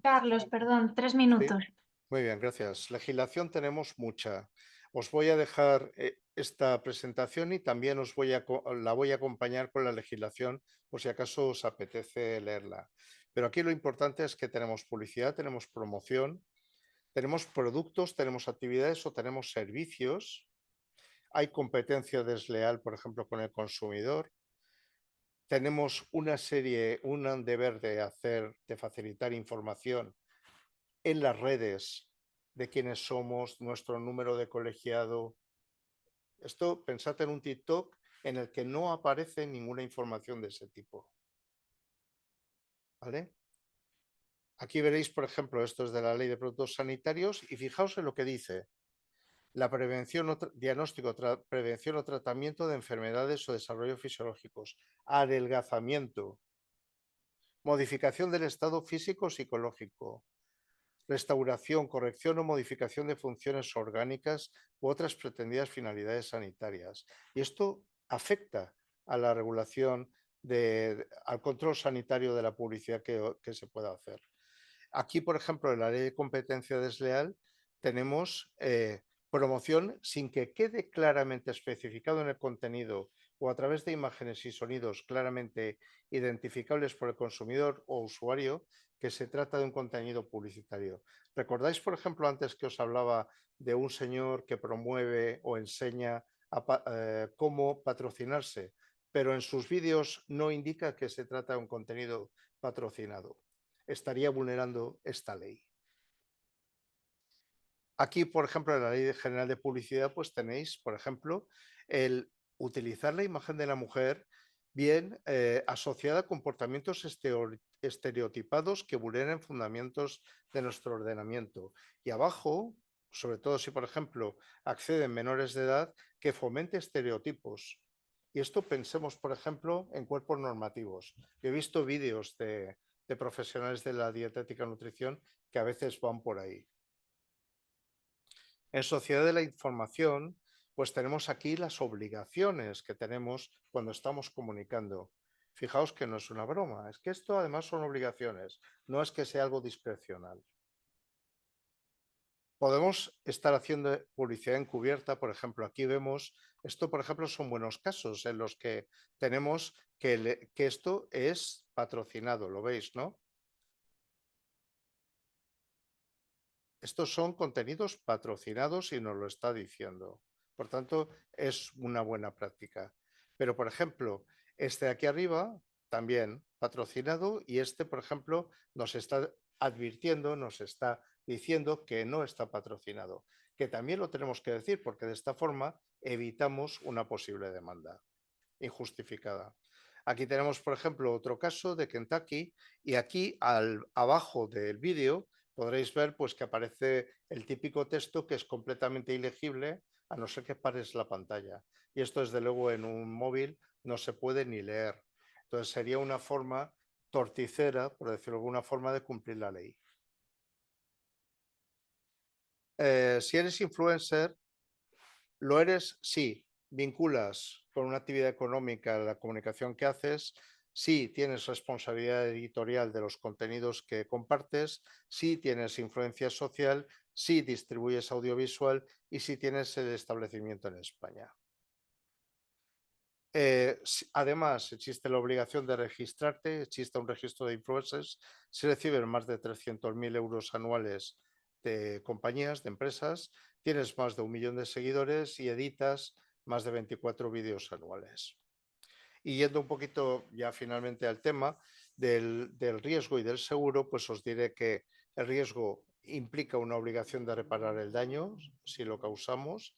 Carlos, perdón, 3
¿Sí?
minutos.
Muy bien, gracias. Legislación tenemos mucha. Os voy a dejar esta presentación y también la voy a acompañar con la legislación por si acaso os apetece leerla. Pero aquí lo importante es que tenemos publicidad, tenemos promoción, tenemos productos, tenemos actividades o tenemos servicios. Hay competencia desleal, por ejemplo, con el consumidor. Tenemos un deber de facilitar información en las redes de quiénes somos, nuestro número de colegiado. Esto, pensad en un TikTok en el que no aparece ninguna información de ese tipo. ¿Vale? Aquí veréis, por ejemplo, esto es de la Ley de Productos Sanitarios y fijaos en lo que dice. La prevención prevención o tratamiento de enfermedades o desarrollo fisiológicos, adelgazamiento, modificación del estado físico o psicológico, restauración, corrección o modificación de funciones orgánicas u otras pretendidas finalidades sanitarias. Y esto afecta a la regulación, al control sanitario de la publicidad que se pueda hacer. Aquí, por ejemplo, en la ley de competencia desleal tenemos promoción sin que quede claramente especificado en el contenido o a través de imágenes y sonidos claramente identificables por el consumidor o usuario que se trata de un contenido publicitario. ¿Recordáis, por ejemplo, antes que os hablaba de un señor que promueve o enseña cómo patrocinarse, pero en sus vídeos no indica que se trata de un contenido patrocinado? Estaría vulnerando esta ley. Aquí, por ejemplo, en la Ley General de Publicidad, pues tenéis, por ejemplo, el utilizar la imagen de la mujer bien asociada a comportamientos estereotipados que vulneren fundamentos de nuestro ordenamiento. Y abajo, sobre todo si, por ejemplo, acceden menores de edad, que fomente estereotipos. Y esto pensemos, por ejemplo, en cuerpos normativos. Yo he visto vídeos de profesionales de la dietética y nutrición que a veces van por ahí. En sociedad de la información, pues tenemos aquí las obligaciones que tenemos cuando estamos comunicando. Fijaos que no es una broma, es que esto además son obligaciones, no es que sea algo discrecional. Podemos estar haciendo publicidad encubierta, por ejemplo, aquí vemos, esto por ejemplo son buenos casos en los que tenemos que esto es patrocinado, lo veis, ¿no? Estos son contenidos patrocinados y nos lo está diciendo. Por tanto, es una buena práctica. Pero, por ejemplo, este de aquí arriba también patrocinado y este, por ejemplo, nos está advirtiendo, nos está diciendo que no está patrocinado, que también lo tenemos que decir porque de esta forma evitamos una posible demanda injustificada. Aquí tenemos, por ejemplo, otro caso de Kentucky y aquí abajo del vídeo podréis ver pues, que aparece el típico texto que es completamente ilegible a no ser que pares la pantalla. Y esto, desde luego, en un móvil no se puede ni leer. Entonces, sería una forma torticera, por decirlo de alguna forma, de cumplir la ley. Si eres influencer, ¿lo eres? Sí. ¿Vinculas con una actividad económica la comunicación que haces? sí tienes responsabilidad editorial de los contenidos que compartes, sí tienes influencia social, sí distribuyes audiovisual y sí tienes el establecimiento en España. Además, existe la obligación de registrarte, existe un registro de influencers, se reciben más de 300.000 euros anuales de compañías, de empresas, tienes más de 1 millón de seguidores y editas más de 24 vídeos anuales. Y yendo un poquito ya finalmente al tema del riesgo y del seguro, pues os diré que el riesgo implica una obligación de reparar el daño si lo causamos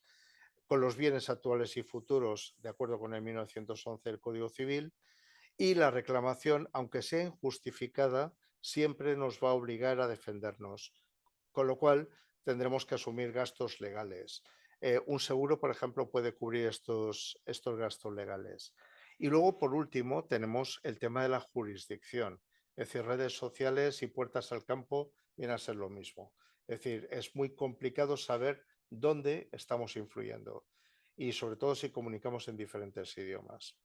con los bienes actuales y futuros, de acuerdo con el 1911 del Código Civil, y la reclamación, aunque sea injustificada, siempre nos va a obligar a defendernos, con lo cual tendremos que asumir gastos legales. Un seguro, por ejemplo, puede cubrir estos gastos legales. Y luego, por último, tenemos el tema de la jurisdicción. Es decir, redes sociales y puertas al campo vienen a ser lo mismo. Es decir, es muy complicado saber dónde estamos influyendo y sobre todo si comunicamos en diferentes idiomas.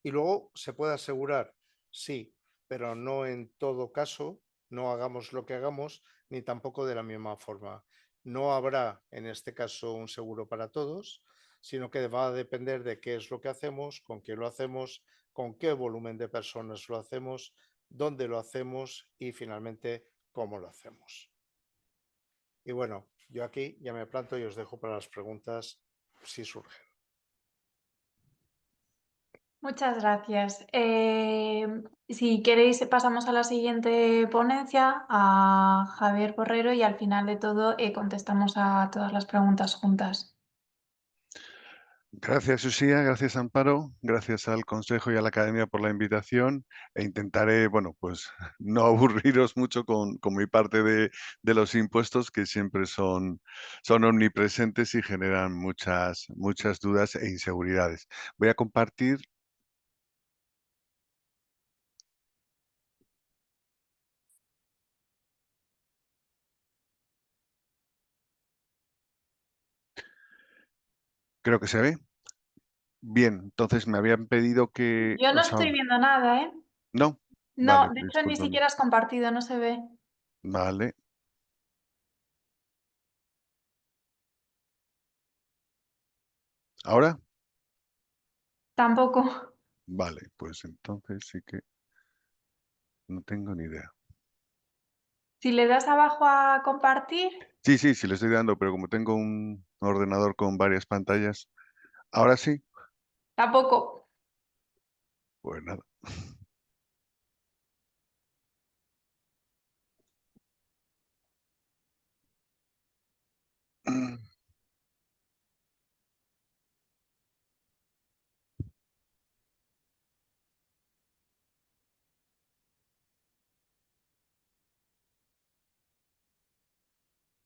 Y luego se puede asegurar, sí, pero no en todo caso, no hagamos lo que hagamos, ni tampoco de la misma forma. No habrá en este caso un seguro para todos, sino que va a depender de qué es lo que hacemos, con quién lo hacemos, con qué volumen de personas lo hacemos, dónde lo hacemos y finalmente cómo lo hacemos. Y bueno, yo aquí ya me planto y os dejo para las preguntas si surgen.
Muchas gracias. Si queréis, pasamos a la siguiente ponencia, a Javier Borrero, y al final de todo contestamos a todas las preguntas juntas.
Gracias, Usía, gracias, Amparo, gracias al Consejo y a la Academia por la invitación e intentaré, bueno, pues no aburriros mucho con mi parte de los impuestos que siempre son omnipresentes y generan muchas dudas e inseguridades. Voy a compartir. Creo que se ve. Bien, entonces me habían pedido que
Yo no estoy viendo nada, ¿eh?
¿No?
No,
Vale,
de hecho ni
discúlpame.
siquiera has compartido, no se ve.
Vale. ¿Ahora?
Tampoco.
Vale, pues entonces sí que no tengo ni idea.
Si le das abajo a compartir,
Sí, le estoy dando, pero como tengo un ordenador con varias pantallas, ahora sí,
tampoco.
pues nada.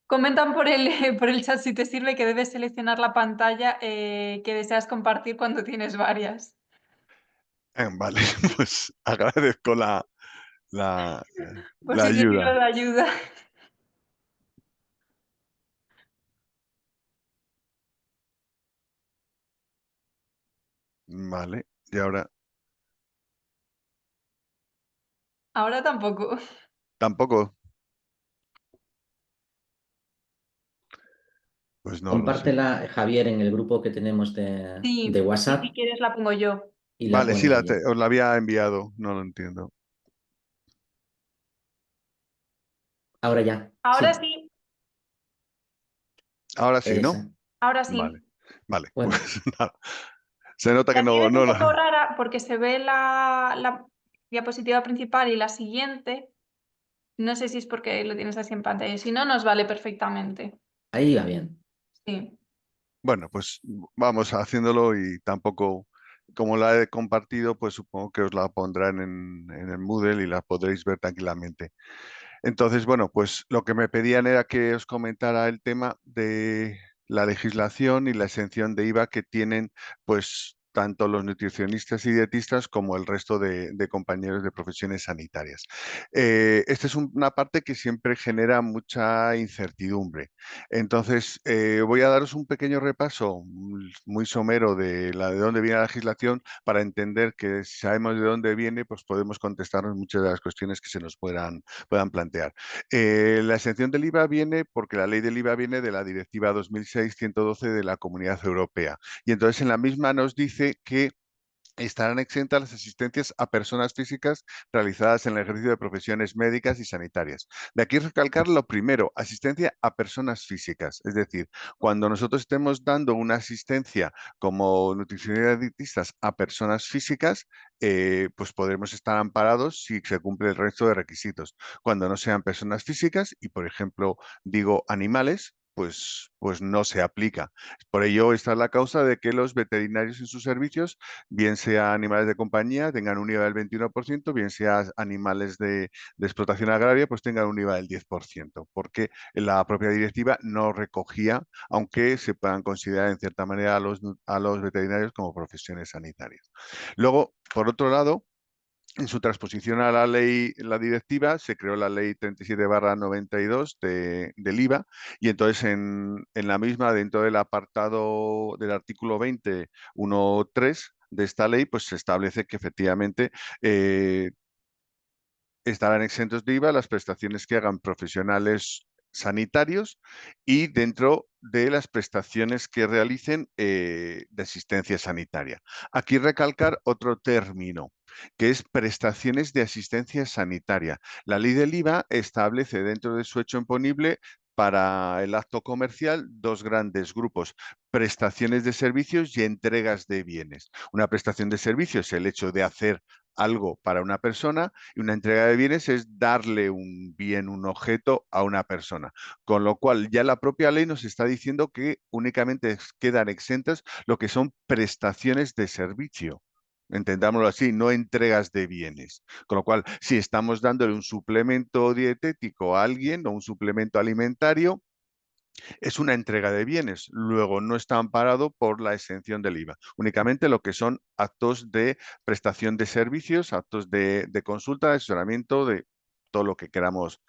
Comentan por por el chat si te sirve que debes seleccionar la pantalla que deseas compartir cuando tienes varias.
Vale, pues agradezco la
Por si te sirve
ayuda.
de ayuda.
Vale, y ahora
Ahora tampoco.
tampoco. Pues no lo sé.
Compártela, Javier, en el grupo que tenemos
Sí,
de
y si
WhatsApp
quieres la pongo yo.
y la
Vale, sí,
pone ella.
os la había enviado, no lo entiendo.
Ahora ya,
Ahora
sí,
sí,
Ahora sí, ¿no?
esa.
ahora
Vale,
sí.
pues
Bueno,
nada. Se nota que
También
no,
es un
no
poco
la...
rara porque se ve la diapositiva principal y la siguiente. No sé si es porque lo tienes así en pantalla. Si no, nos vale perfectamente.
ahí va bien.
Sí.
Bueno, pues vamos haciéndolo y tampoco, como la he compartido, pues supongo que os la pondrán en el Moodle y la podréis ver tranquilamente. Entonces, bueno, pues lo que me pedían era que os comentara el tema de la legislación y la exención de IVA que tienen, pues, tanto los nutricionistas y dietistas como el resto de compañeros de profesiones sanitarias. Esta es una parte que siempre genera mucha incertidumbre. Entonces, voy a daros un pequeño repaso muy somero de dónde viene la legislación para entender que si sabemos de dónde viene, pues podemos contestarnos muchas de las cuestiones que se nos puedan plantear. La exención del IVA viene porque la ley del IVA viene de la Directiva 2006-112 de la Comunidad Europea. Y entonces en la misma nos dice que estarán exentas las asistencias a personas físicas realizadas en el ejercicio de profesiones médicas y sanitarias. De aquí recalcar lo primero, asistencia a personas físicas. Es decir, cuando nosotros estemos dando una asistencia como nutricionistas y dietistas a personas físicas, pues podremos estar amparados si se cumple el resto de requisitos. Cuando no sean personas físicas y, por ejemplo, digo animales, pues no se aplica. Por ello, esta es la causa de que los veterinarios en sus servicios, bien sea animales de compañía, tengan un IVA del 21%, bien sea animales de explotación agraria, pues tengan un IVA del 10%, porque la propia directiva no recogía, aunque se puedan considerar en cierta manera a los veterinarios como profesiones sanitarias. Luego, por otro lado, en su transposición a la ley, la directiva, se creó la ley 37/92 del IVA y entonces en la misma, dentro del apartado del artículo 20.1.3 de esta ley, pues se establece que efectivamente estarán exentos de IVA las prestaciones que hagan profesionales sanitarios y dentro de las prestaciones que realicen de asistencia sanitaria. Aquí recalcar otro término, que es prestaciones de asistencia sanitaria. La ley del IVA establece dentro de su hecho imponible para el acto comercial dos grandes grupos: prestaciones de servicios y entregas de bienes. Una prestación de servicios es el hecho de hacer algo para una persona y una entrega de bienes es darle un bien, un objeto a una persona. Con lo cual ya la propia ley nos está diciendo que únicamente quedan exentas lo que son prestaciones de servicio. Entendámoslo así, no entregas de bienes. Con lo cual, si estamos dándole un suplemento dietético a alguien o un suplemento alimentario, es una entrega de bienes. Luego no está amparado por la exención del IVA. Únicamente lo que son actos de prestación de servicios, actos de consulta, de asesoramiento, de todo lo que queramos,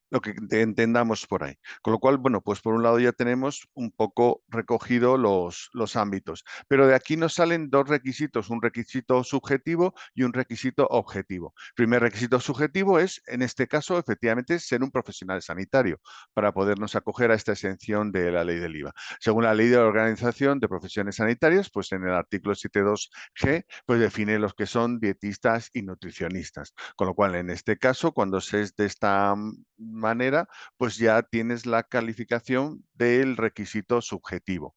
lo que entendamos por ahí. Con lo cual, bueno, pues por un lado ya tenemos un poco recogido los ámbitos, pero de aquí nos salen dos requisitos, un requisito subjetivo y un requisito objetivo. El primer requisito subjetivo es, en este caso, efectivamente, ser un profesional sanitario para podernos acoger a esta exención de la ley del IVA. Según la ley de la Organización de Profesiones Sanitarias, pues en el artículo 7.2g, pues define los que son dietistas y nutricionistas. Con lo cual, en este caso, cuando se es de esta manera, pues ya tienes la calificación del requisito subjetivo.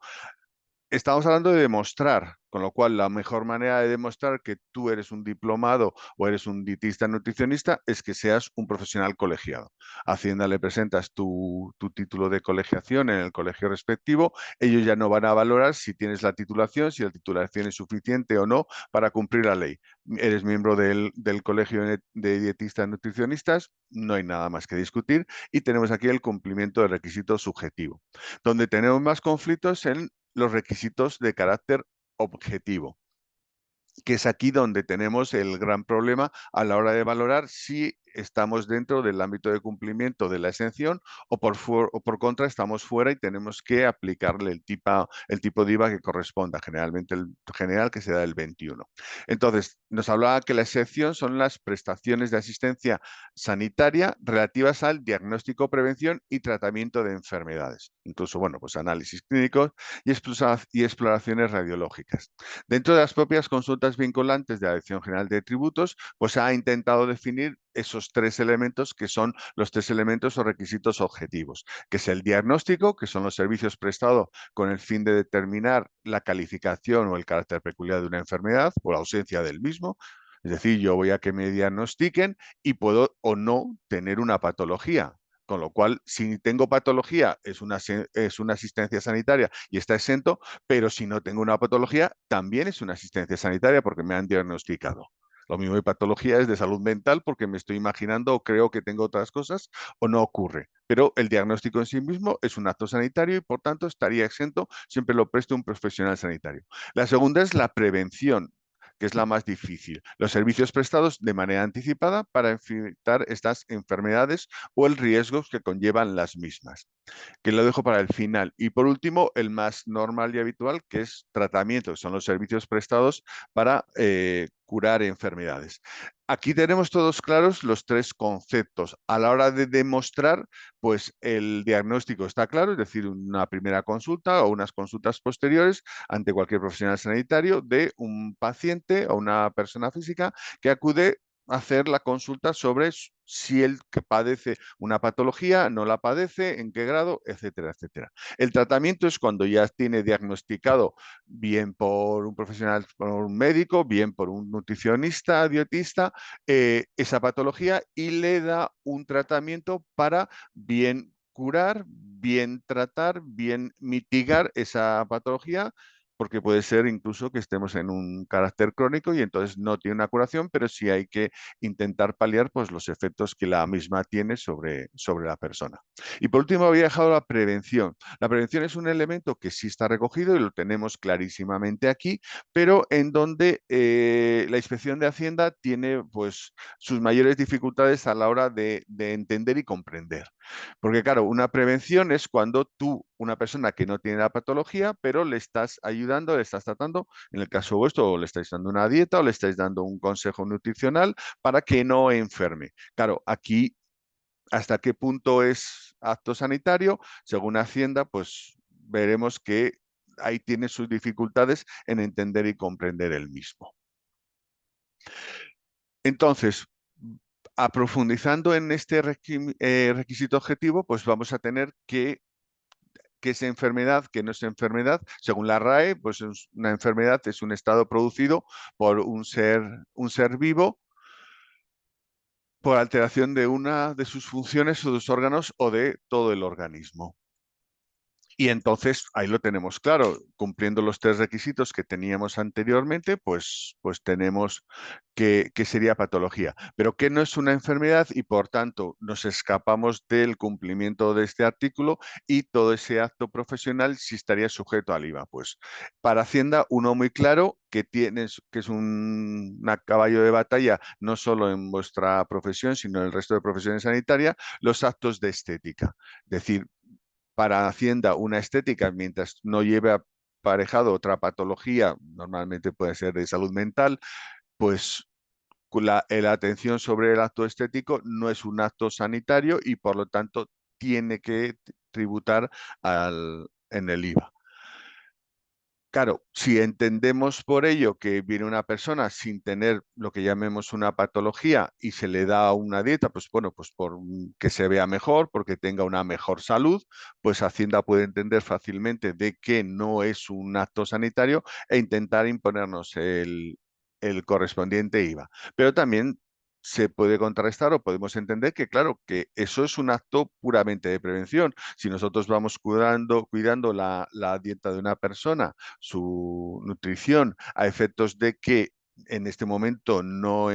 Estamos hablando de demostrar, con lo cual la mejor manera de demostrar que tú eres un diplomado o eres un dietista nutricionista es que seas un profesional colegiado. A Hacienda le presentas tu título de colegiación en el colegio respectivo, ellos ya no van a valorar si tienes la titulación, si la titulación es suficiente o no para cumplir la ley. Eres miembro del colegio de dietistas nutricionistas, no hay nada más que discutir y tenemos aquí el cumplimiento del requisito subjetivo. Donde tenemos más conflictos en los requisitos de carácter objetivo, que es aquí donde tenemos el gran problema a la hora de valorar si estamos dentro del ámbito de cumplimiento de la exención o por contra estamos fuera y tenemos que aplicarle el tipo de IVA que corresponda, generalmente el general que se da el 21. Entonces, nos hablaba que la exención son las prestaciones de asistencia sanitaria relativas al diagnóstico, prevención y tratamiento de enfermedades. Incluso, bueno, pues análisis clínicos y exploraciones radiológicas. Dentro de las propias consultas vinculantes de la Dirección General de Tributos, pues ha intentado definir esos tres elementos que son los tres elementos o requisitos objetivos, que es el diagnóstico, que son los servicios prestados con el fin de determinar la calificación o el carácter peculiar de una enfermedad o la ausencia del mismo. Es decir, yo voy a que me diagnostiquen y puedo o no tener una patología. Con lo cual, si tengo patología, es una asistencia sanitaria y está exento, pero si no tengo una patología, también es una asistencia sanitaria porque me han diagnosticado. Lo mismo de patología es de salud mental porque me estoy imaginando o creo que tengo otras cosas o no ocurre. Pero el diagnóstico en sí mismo es un acto sanitario y por tanto estaría exento siempre lo preste un profesional sanitario. La segunda es la prevención, que es la más difícil. Los servicios prestados de manera anticipada para evitar estas enfermedades o el riesgo que conllevan las mismas, que lo dejo para el final. Y por último, el más normal y habitual, que es tratamiento, que son los servicios prestados para curar enfermedades. Aquí tenemos todos claros los tres conceptos. A la hora de demostrar, pues el diagnóstico está claro, es decir, una primera consulta o unas consultas posteriores ante cualquier profesional sanitario de un paciente o una persona física que acude a hacer la consulta sobre si él que padece una patología, no la padece, en qué grado, etcétera, etcétera. El tratamiento es cuando ya tiene diagnosticado bien por un profesional, por un médico, bien por un nutricionista, dietista, esa patología y le da un tratamiento para bien curar, bien tratar, bien mitigar esa patología, porque puede ser incluso que estemos en un carácter crónico y entonces no tiene una curación, pero sí hay que intentar paliar pues, los efectos que la misma tiene sobre la persona. Y por último, había dejado la prevención. La prevención es un elemento que sí está recogido y lo tenemos clarísimamente aquí, pero en donde la Inspección de Hacienda tiene pues, sus mayores dificultades a la hora de entender y comprender. Porque claro, una prevención es cuando tú, una persona que no tiene la patología, pero le estás ayudando, le estás tratando, en el caso vuestro, o le estáis dando una dieta o le estáis dando un consejo nutricional para que no enferme. Claro, aquí, ¿hasta qué punto es acto sanitario? Según Hacienda, pues veremos que ahí tiene sus dificultades en entender y comprender el mismo. Entonces, aprofundizando en este requisito objetivo, pues vamos a tener que es enfermedad, que no es enfermedad. Según la RAE, pues una enfermedad es un estado producido por un ser vivo por alteración de una de sus funciones o de sus órganos o de todo el organismo. Y entonces ahí lo tenemos claro, cumpliendo los tres requisitos que teníamos anteriormente, pues tenemos que sería patología, pero que no es una enfermedad y por tanto nos escapamos del cumplimiento de este artículo y todo ese acto profesional sí estaría sujeto al IVA. Pues para Hacienda uno muy claro que es un caballo de batalla no solo en vuestra profesión, sino en el resto de profesiones sanitarias, los actos de estética. Es decir, para Hacienda una estética, mientras no lleve aparejado otra patología, normalmente puede ser de salud mental, pues la atención sobre el acto estético no es un acto sanitario y por lo tanto tiene que tributar en el IVA. Claro, si entendemos por ello que viene una persona sin tener lo que llamemos una patología y se le da una dieta, pues bueno, pues por que se vea mejor, porque tenga una mejor salud, pues Hacienda puede entender fácilmente de que no es un acto sanitario e intentar imponernos el correspondiente IVA. Pero también se puede contrarrestar o podemos entender que, claro, que eso es un acto puramente de prevención. Si nosotros vamos cuidando la dieta de una persona, su nutrición, a efectos de que en este momento no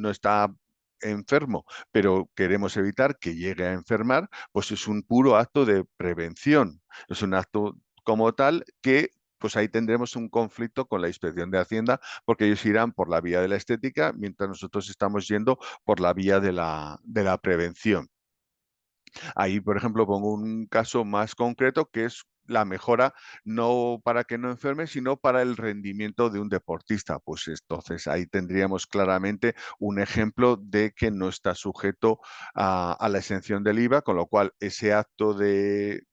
está enfermo, pero queremos evitar que llegue a enfermar, pues es un puro acto de prevención. Es un acto como tal que pues ahí tendremos un conflicto con la Inspección de Hacienda, porque ellos irán por la vía de la estética, mientras nosotros estamos yendo por la vía de la prevención. Ahí, por ejemplo, pongo un caso más concreto que es la mejora no para que no enferme, sino para el rendimiento de un deportista. Pues entonces ahí tendríamos claramente un ejemplo de que no está sujeto a la exención del IVA, con lo cual ese acto de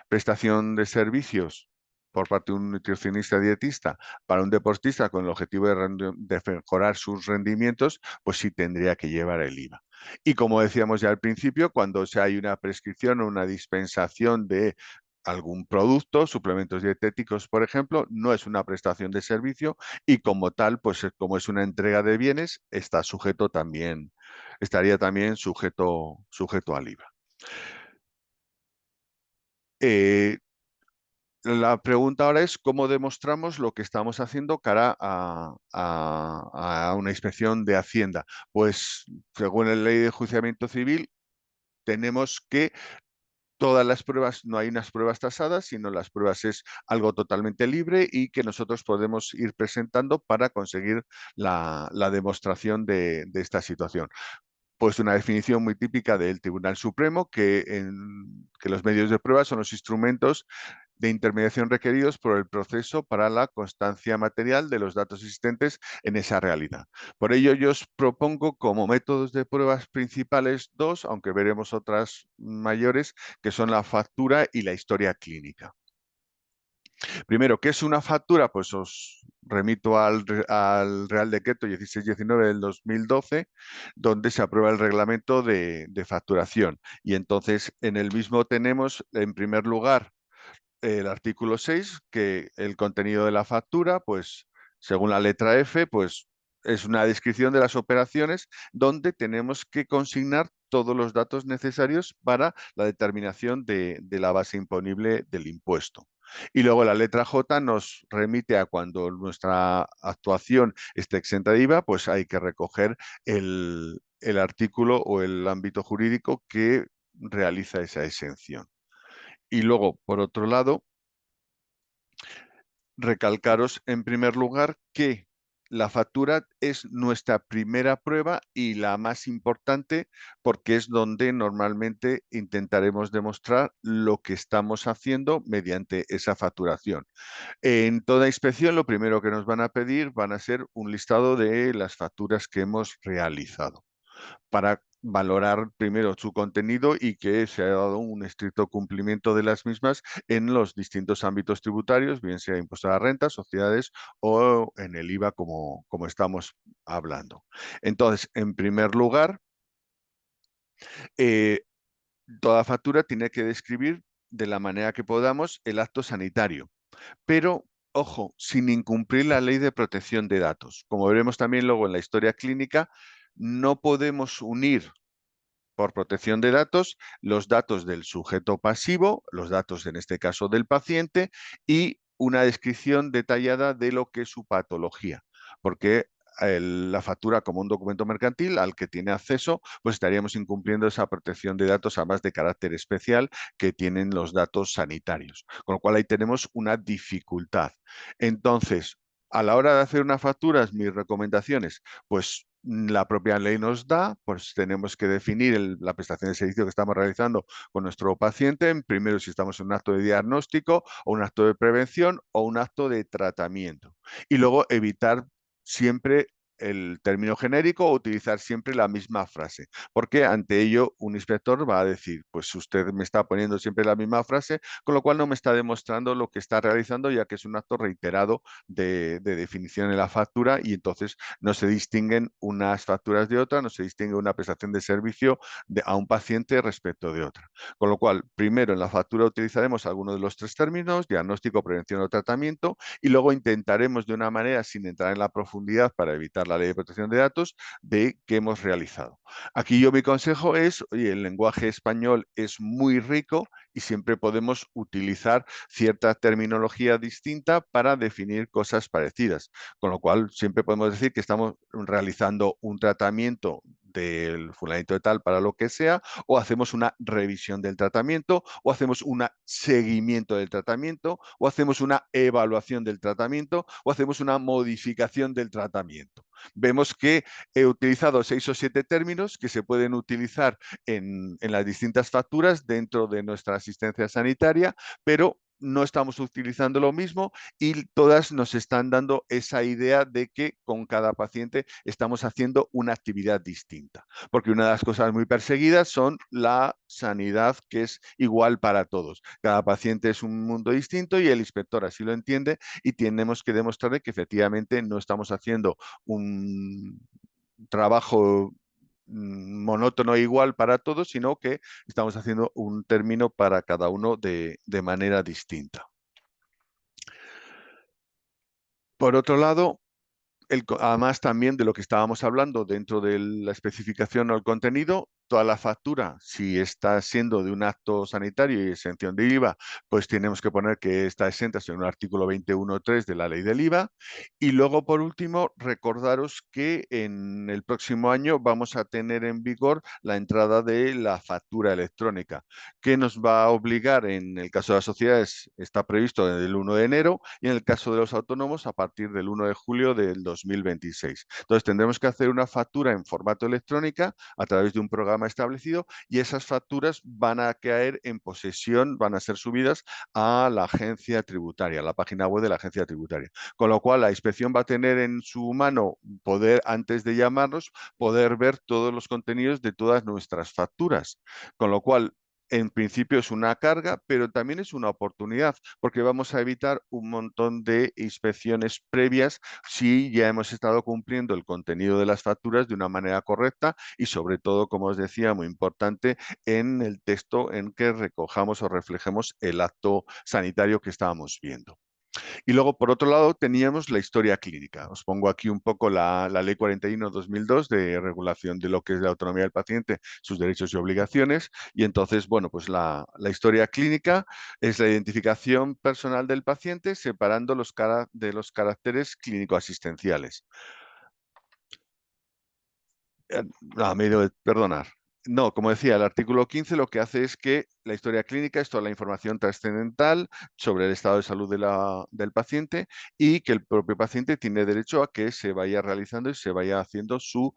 prestación de servicios por parte de un nutricionista dietista para un deportista con el objetivo de mejorar sus rendimientos, pues sí tendría que llevar el IVA. Y como decíamos ya al principio, cuando hay una prescripción o una dispensación de algún producto, suplementos dietéticos, por ejemplo, no es una prestación de servicio y como tal, pues como es una entrega de bienes, estaría también sujeto al IVA. la pregunta ahora es cómo demostramos lo que estamos haciendo cara a una inspección de Hacienda. Pues según la ley de enjuiciamiento civil, tenemos que todas las pruebas, no hay unas pruebas tasadas, sino las pruebas es algo totalmente libre y que nosotros podemos ir presentando para conseguir la demostración de esta situación. Pues una definición muy típica del Tribunal Supremo, que los medios de prueba son los instrumentos de intermediación requeridos por el proceso para la constancia material de los datos existentes en esa realidad. Por ello, yo os propongo como métodos de pruebas principales dos, aunque veremos otras mayores, que son la factura y la historia clínica. Primero, ¿qué es una factura? Pues os remito al Real Decreto 1619 del 2012, donde se aprueba el reglamento de facturación. Y entonces en el mismo tenemos, en primer lugar, el artículo 6, que el contenido de la factura, pues según la letra F, pues es una descripción de las operaciones donde tenemos que consignar todos los datos necesarios para la determinación de la base imponible del impuesto. Y luego la letra J nos remite a cuando nuestra actuación esté exenta de IVA, pues hay que recoger el artículo o el ámbito jurídico que realiza esa exención. Y luego, por otro lado, recalcaros en primer lugar que la factura es nuestra primera prueba y la más importante porque es donde normalmente intentaremos demostrar lo que estamos haciendo mediante esa facturación. En toda inspección lo primero que nos van a pedir van a ser un listado de las facturas que hemos realizado para valorar primero su contenido y que se haya dado un estricto cumplimiento de las mismas en los distintos ámbitos tributarios, bien sea impuesto a la renta, sociedades o en el IVA como estamos hablando. Entonces, en primer lugar, toda factura tiene que describir de la manera que podamos el acto sanitario, pero ojo, sin incumplir la ley de protección de datos. Como veremos también luego en la historia clínica, no podemos unir por protección de datos, los datos del sujeto pasivo, los datos en este caso del paciente y una descripción detallada de lo que es su patología, porque la factura como un documento mercantil al que tiene acceso, pues estaríamos incumpliendo esa protección de datos, además de carácter especial que tienen los datos sanitarios, con lo cual ahí tenemos una dificultad. Entonces, a la hora de hacer una factura, mis recomendaciones, pues la propia ley nos da, pues tenemos que definir la prestación de servicio que estamos realizando con nuestro paciente, primero si estamos en un acto de diagnóstico o un acto de prevención o un acto de tratamiento. Y luego evitar siempre el término genérico o utilizar siempre la misma frase, porque ante ello un inspector va a decir, pues usted me está poniendo siempre la misma frase, con lo cual no me está demostrando lo que está realizando, ya que es un acto reiterado de definición en la factura y entonces no se distinguen unas facturas de otras, no se distingue una prestación de servicio a un paciente respecto de otra. Con lo cual, primero en la factura utilizaremos alguno de los tres términos, diagnóstico, prevención o tratamiento, y luego intentaremos de una manera, sin entrar en la profundidad para evitar la ley de protección de datos, de qué hemos realizado. Aquí yo mi consejo es, oye, el lenguaje español es muy rico y siempre podemos utilizar cierta terminología distinta para definir cosas parecidas. Con lo cual, siempre podemos decir que estamos realizando un tratamiento del fulanito de tal para lo que sea, o hacemos una revisión del tratamiento, o hacemos un seguimiento del tratamiento, o hacemos una evaluación del tratamiento, o hacemos una modificación del tratamiento. Vemos que he utilizado 6 o 7 términos que se pueden utilizar en las distintas facturas dentro de nuestra asistencia sanitaria, pero no estamos utilizando lo mismo y todas nos están dando esa idea de que con cada paciente estamos haciendo una actividad distinta. Porque una de las cosas muy perseguidas son la sanidad que es igual para todos. Cada paciente es un mundo distinto y el inspector así lo entiende y tenemos que demostrarle que efectivamente no estamos haciendo un trabajo monótono e igual para todos, sino que estamos haciendo un término para cada uno de manera distinta. Por otro lado, además también de lo que estábamos hablando dentro de la especificación o el contenido, toda la factura, si está siendo de un acto sanitario y exención de IVA, pues tenemos que poner que está exenta según el artículo 21.3 de la ley del IVA. Y luego, por último, recordaros que en el próximo año vamos a tener en vigor la entrada de la factura electrónica, que nos va a obligar, en el caso de las sociedades, está previsto desde el 1 de enero, y en el caso de los autónomos, a partir del 1 de julio del 2026. Entonces, tendremos que hacer una factura en formato electrónica a través de un programa establecido, y esas facturas van a caer en posesión, van a ser subidas a la agencia tributaria, a la página web de la agencia tributaria. Con lo cual, la inspección va a tener en su mano poder, antes de llamarnos, poder ver todos los contenidos de todas nuestras facturas. Con lo cual, en principio es una carga, pero también es una oportunidad, porque vamos a evitar un montón de inspecciones previas si ya hemos estado cumpliendo el contenido de las facturas de una manera correcta y, sobre todo, como os decía, muy importante, en el texto en que recojamos o reflejemos el acto sanitario que estábamos viendo. Y luego, por otro lado, teníamos la historia clínica. Os pongo aquí un poco la Ley 41/2002 de regulación de lo que es la autonomía del paciente, sus derechos y obligaciones. Y entonces, bueno, pues la historia clínica es la identificación personal del paciente separando de los caracteres clínico-asistenciales. Me he ido de perdonar. No, como decía, el artículo 15 lo que hace es que la historia clínica es toda la información trascendental sobre el estado de salud del paciente, y que el propio paciente tiene derecho a que se vaya realizando y se vaya haciendo su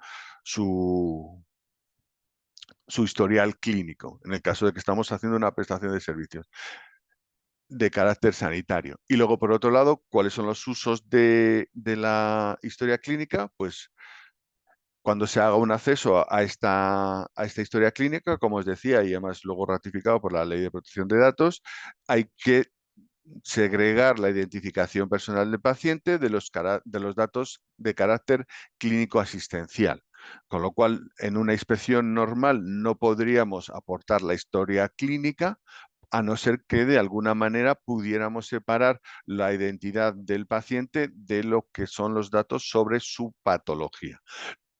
historial clínico, en el caso de que estamos haciendo una prestación de servicios de carácter sanitario. Y luego, por otro lado, ¿cuáles son los usos de la historia clínica? Pues cuando se haga un acceso a esta historia clínica, como os decía, y además luego ratificado por la Ley de Protección de Datos, hay que segregar la identificación personal del paciente de los datos de carácter clínico-asistencial. Con lo cual, en una inspección normal no podríamos aportar la historia clínica, a no ser que de alguna manera pudiéramos separar la identidad del paciente de lo que son los datos sobre su patología.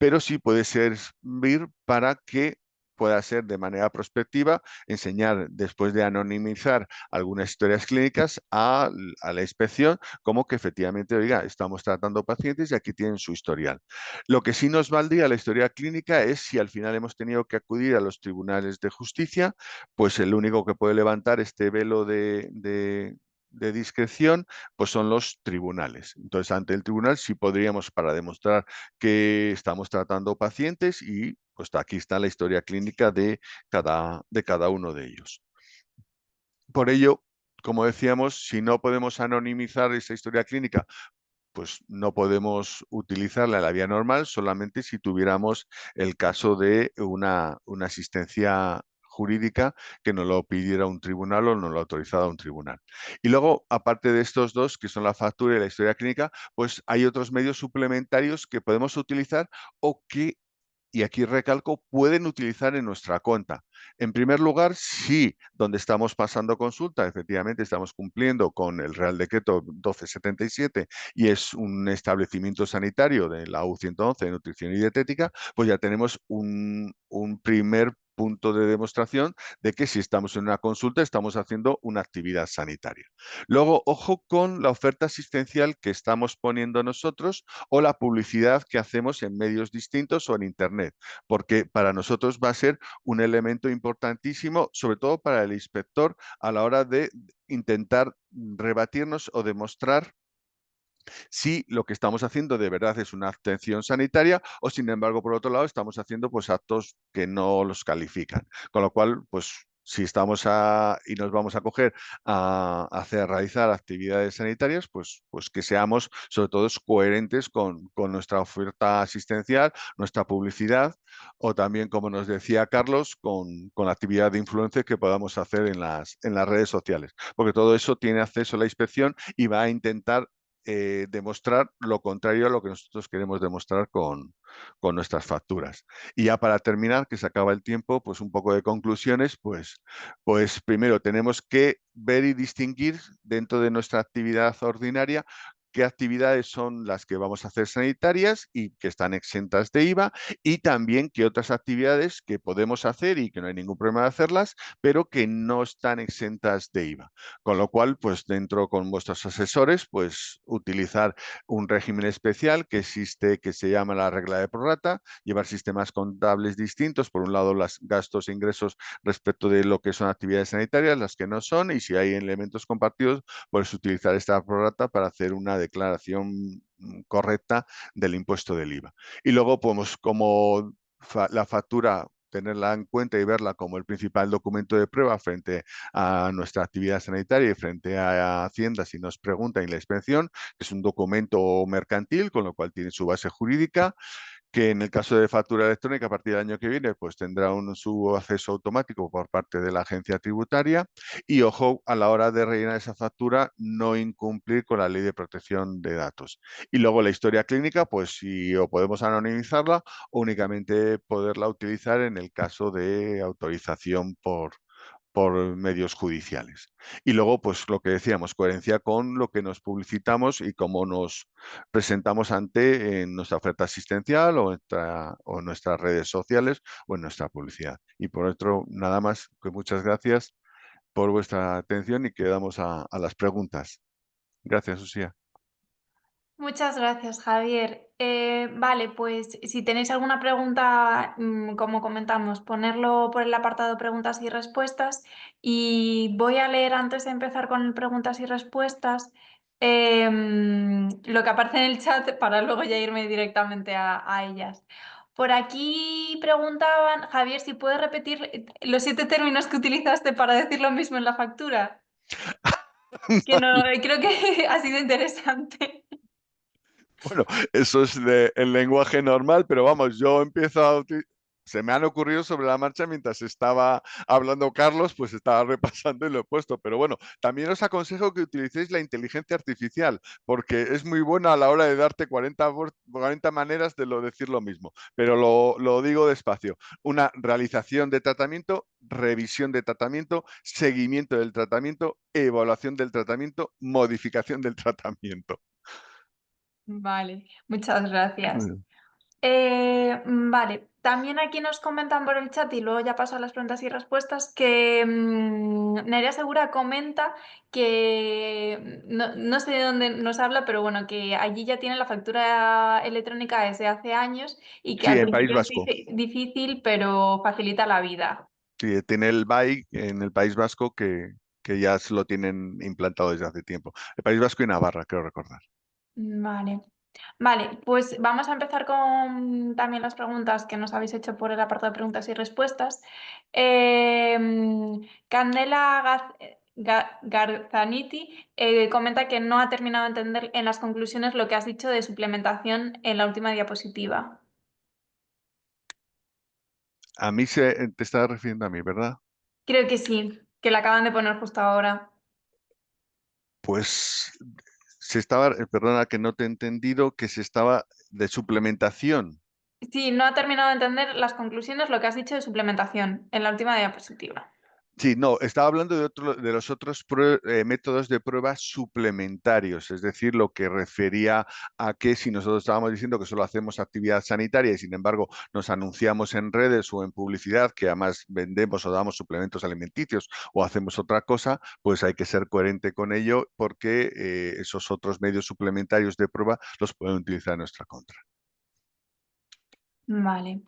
Pero sí puede servir para que pueda ser de manera prospectiva, enseñar, después de anonimizar algunas historias clínicas a la inspección, como que efectivamente, oiga, estamos tratando pacientes y aquí tienen su historial. Lo que sí nos valdría la historia clínica es si al final hemos tenido que acudir a los tribunales de justicia, pues el único que puede levantar este velo de discreción, pues son los tribunales. Entonces, ante el tribunal sí podríamos, para demostrar que estamos tratando pacientes, y pues aquí está la historia clínica de cada uno de ellos. Por ello, como decíamos, si no podemos anonimizar esa historia clínica, pues no podemos utilizarla en la vía normal, solamente si tuviéramos el caso de una asistencia jurídica que nos lo pidiera un tribunal o nos lo autorizara un tribunal. Y luego, aparte de estos dos, que son la factura y la historia clínica, pues hay otros medios suplementarios que podemos utilizar o que, y aquí recalco, pueden utilizar en nuestra cuenta. En primer lugar, si donde estamos pasando consulta, efectivamente estamos cumpliendo con el Real Decreto 1277 y es un establecimiento sanitario de la U111 de nutrición y dietética, pues ya tenemos un primer punto de demostración de que si estamos en una consulta estamos haciendo una actividad sanitaria. Luego, ojo con la oferta asistencial que estamos poniendo nosotros o la publicidad que hacemos en medios distintos o en Internet, porque para nosotros va a ser un elemento importantísimo, sobre todo para el inspector, a la hora de intentar rebatirnos o demostrar si lo que estamos haciendo de verdad es una atención sanitaria o, sin embargo, por otro lado, estamos haciendo pues actos que no los califican. Con lo cual, pues si estamos y nos vamos a coger a realizar actividades sanitarias, pues que seamos sobre todo coherentes con nuestra oferta asistencial, nuestra publicidad, o también, como nos decía Carlos, con la actividad de influencia que podamos hacer en las redes sociales. Porque todo eso tiene acceso a la inspección y va a intentar demostrar lo contrario a lo que nosotros queremos demostrar con nuestras facturas. Y ya para terminar, que se acaba el tiempo, pues un poco de conclusiones, pues primero tenemos que ver y distinguir dentro de nuestra actividad ordinaria qué actividades son las que vamos a hacer sanitarias y que están exentas de IVA, y también qué otras actividades que podemos hacer y que no hay ningún problema de hacerlas, pero que no están exentas de IVA. Con lo cual, pues dentro con vuestros asesores, pues utilizar un régimen especial que existe, que se llama la regla de prorrata, llevar sistemas contables distintos, por un lado los gastos e ingresos respecto de lo que son actividades sanitarias, las que no son, y si hay elementos compartidos, pues utilizar esta prorrata para hacer una declaración correcta del impuesto del IVA. Y luego, pues como la factura, tenerla en cuenta y verla como el principal documento de prueba frente a nuestra actividad sanitaria y frente a Hacienda si nos preguntan, y la inspección, que es un documento mercantil, con lo cual tiene su base jurídica, que en el caso de factura electrónica a partir del año que viene pues tendrá su acceso automático por parte de la agencia tributaria, y ojo a la hora de rellenar esa factura no incumplir con la ley de protección de datos. Y luego la historia clínica, pues si o podemos anonimizarla o únicamente poderla utilizar en el caso de autorización por medios judiciales. Y luego, pues lo que decíamos, coherencia con lo que nos publicitamos y cómo nos presentamos ante en nuestra oferta asistencial o en nuestras redes sociales o en nuestra publicidad. Y por otro, nada más, que muchas gracias por vuestra atención y quedamos a las preguntas. Gracias, Usía.
Muchas gracias, Javier. Vale, pues si tenéis alguna pregunta, como comentamos, ponerlo por el apartado preguntas y respuestas. Y voy a leer antes de empezar con el preguntas y respuestas lo que aparece en el chat para luego ya irme directamente a ellas. Por aquí preguntaban, Javier, si puedes repetir los 7 términos que utilizaste para decir lo mismo en la factura. Que no, creo que ha sido interesante.
Bueno, eso es el lenguaje normal, pero vamos, yo empiezo a se me han ocurrido sobre la marcha mientras estaba hablando Carlos, pues estaba repasando y lo he puesto. Pero bueno, también os aconsejo que utilicéis la inteligencia artificial, porque es muy buena a la hora de darte 40 maneras de decir lo mismo. Pero lo digo despacio. Una realización de tratamiento, revisión de tratamiento, seguimiento del tratamiento, evaluación del tratamiento, modificación del tratamiento.
Vale, muchas gracias.
Bueno.
Vale, también aquí nos comentan por el chat y luego ya paso a las preguntas y respuestas que Nerea Segura comenta que no sé de dónde nos habla, pero bueno, que allí ya tiene la factura electrónica desde hace años y que
Sí,
al
en País
principio es
Vasco.
difícil, pero facilita la vida.
Sí, tiene el BAI en el País Vasco que ya se lo tienen implantado desde hace tiempo. El País Vasco y Navarra, creo recordar.
Vale. Vale, pues vamos a empezar con también las preguntas que nos habéis hecho por el apartado de preguntas y respuestas. Candela Garzaniti comenta que no ha terminado de entender en las conclusiones lo que has dicho de suplementación en la última diapositiva.
A mí te estaba refiriendo a mí, ¿verdad?
Creo que sí, que la acaban de poner justo ahora.
Pues perdona que no te he entendido, que se estaba de suplementación.
Sí, no ha terminado de entender las conclusiones, lo que has dicho de suplementación en la última diapositiva.
Sí, no, estaba hablando de los otros métodos de prueba suplementarios, es decir, lo que refería a que si nosotros estábamos diciendo que solo hacemos actividad sanitaria y sin embargo nos anunciamos en redes o en publicidad que además vendemos o damos suplementos alimenticios o hacemos otra cosa, pues hay que ser coherente con ello porque esos otros medios suplementarios de prueba los pueden utilizar en nuestra contra.
Vale.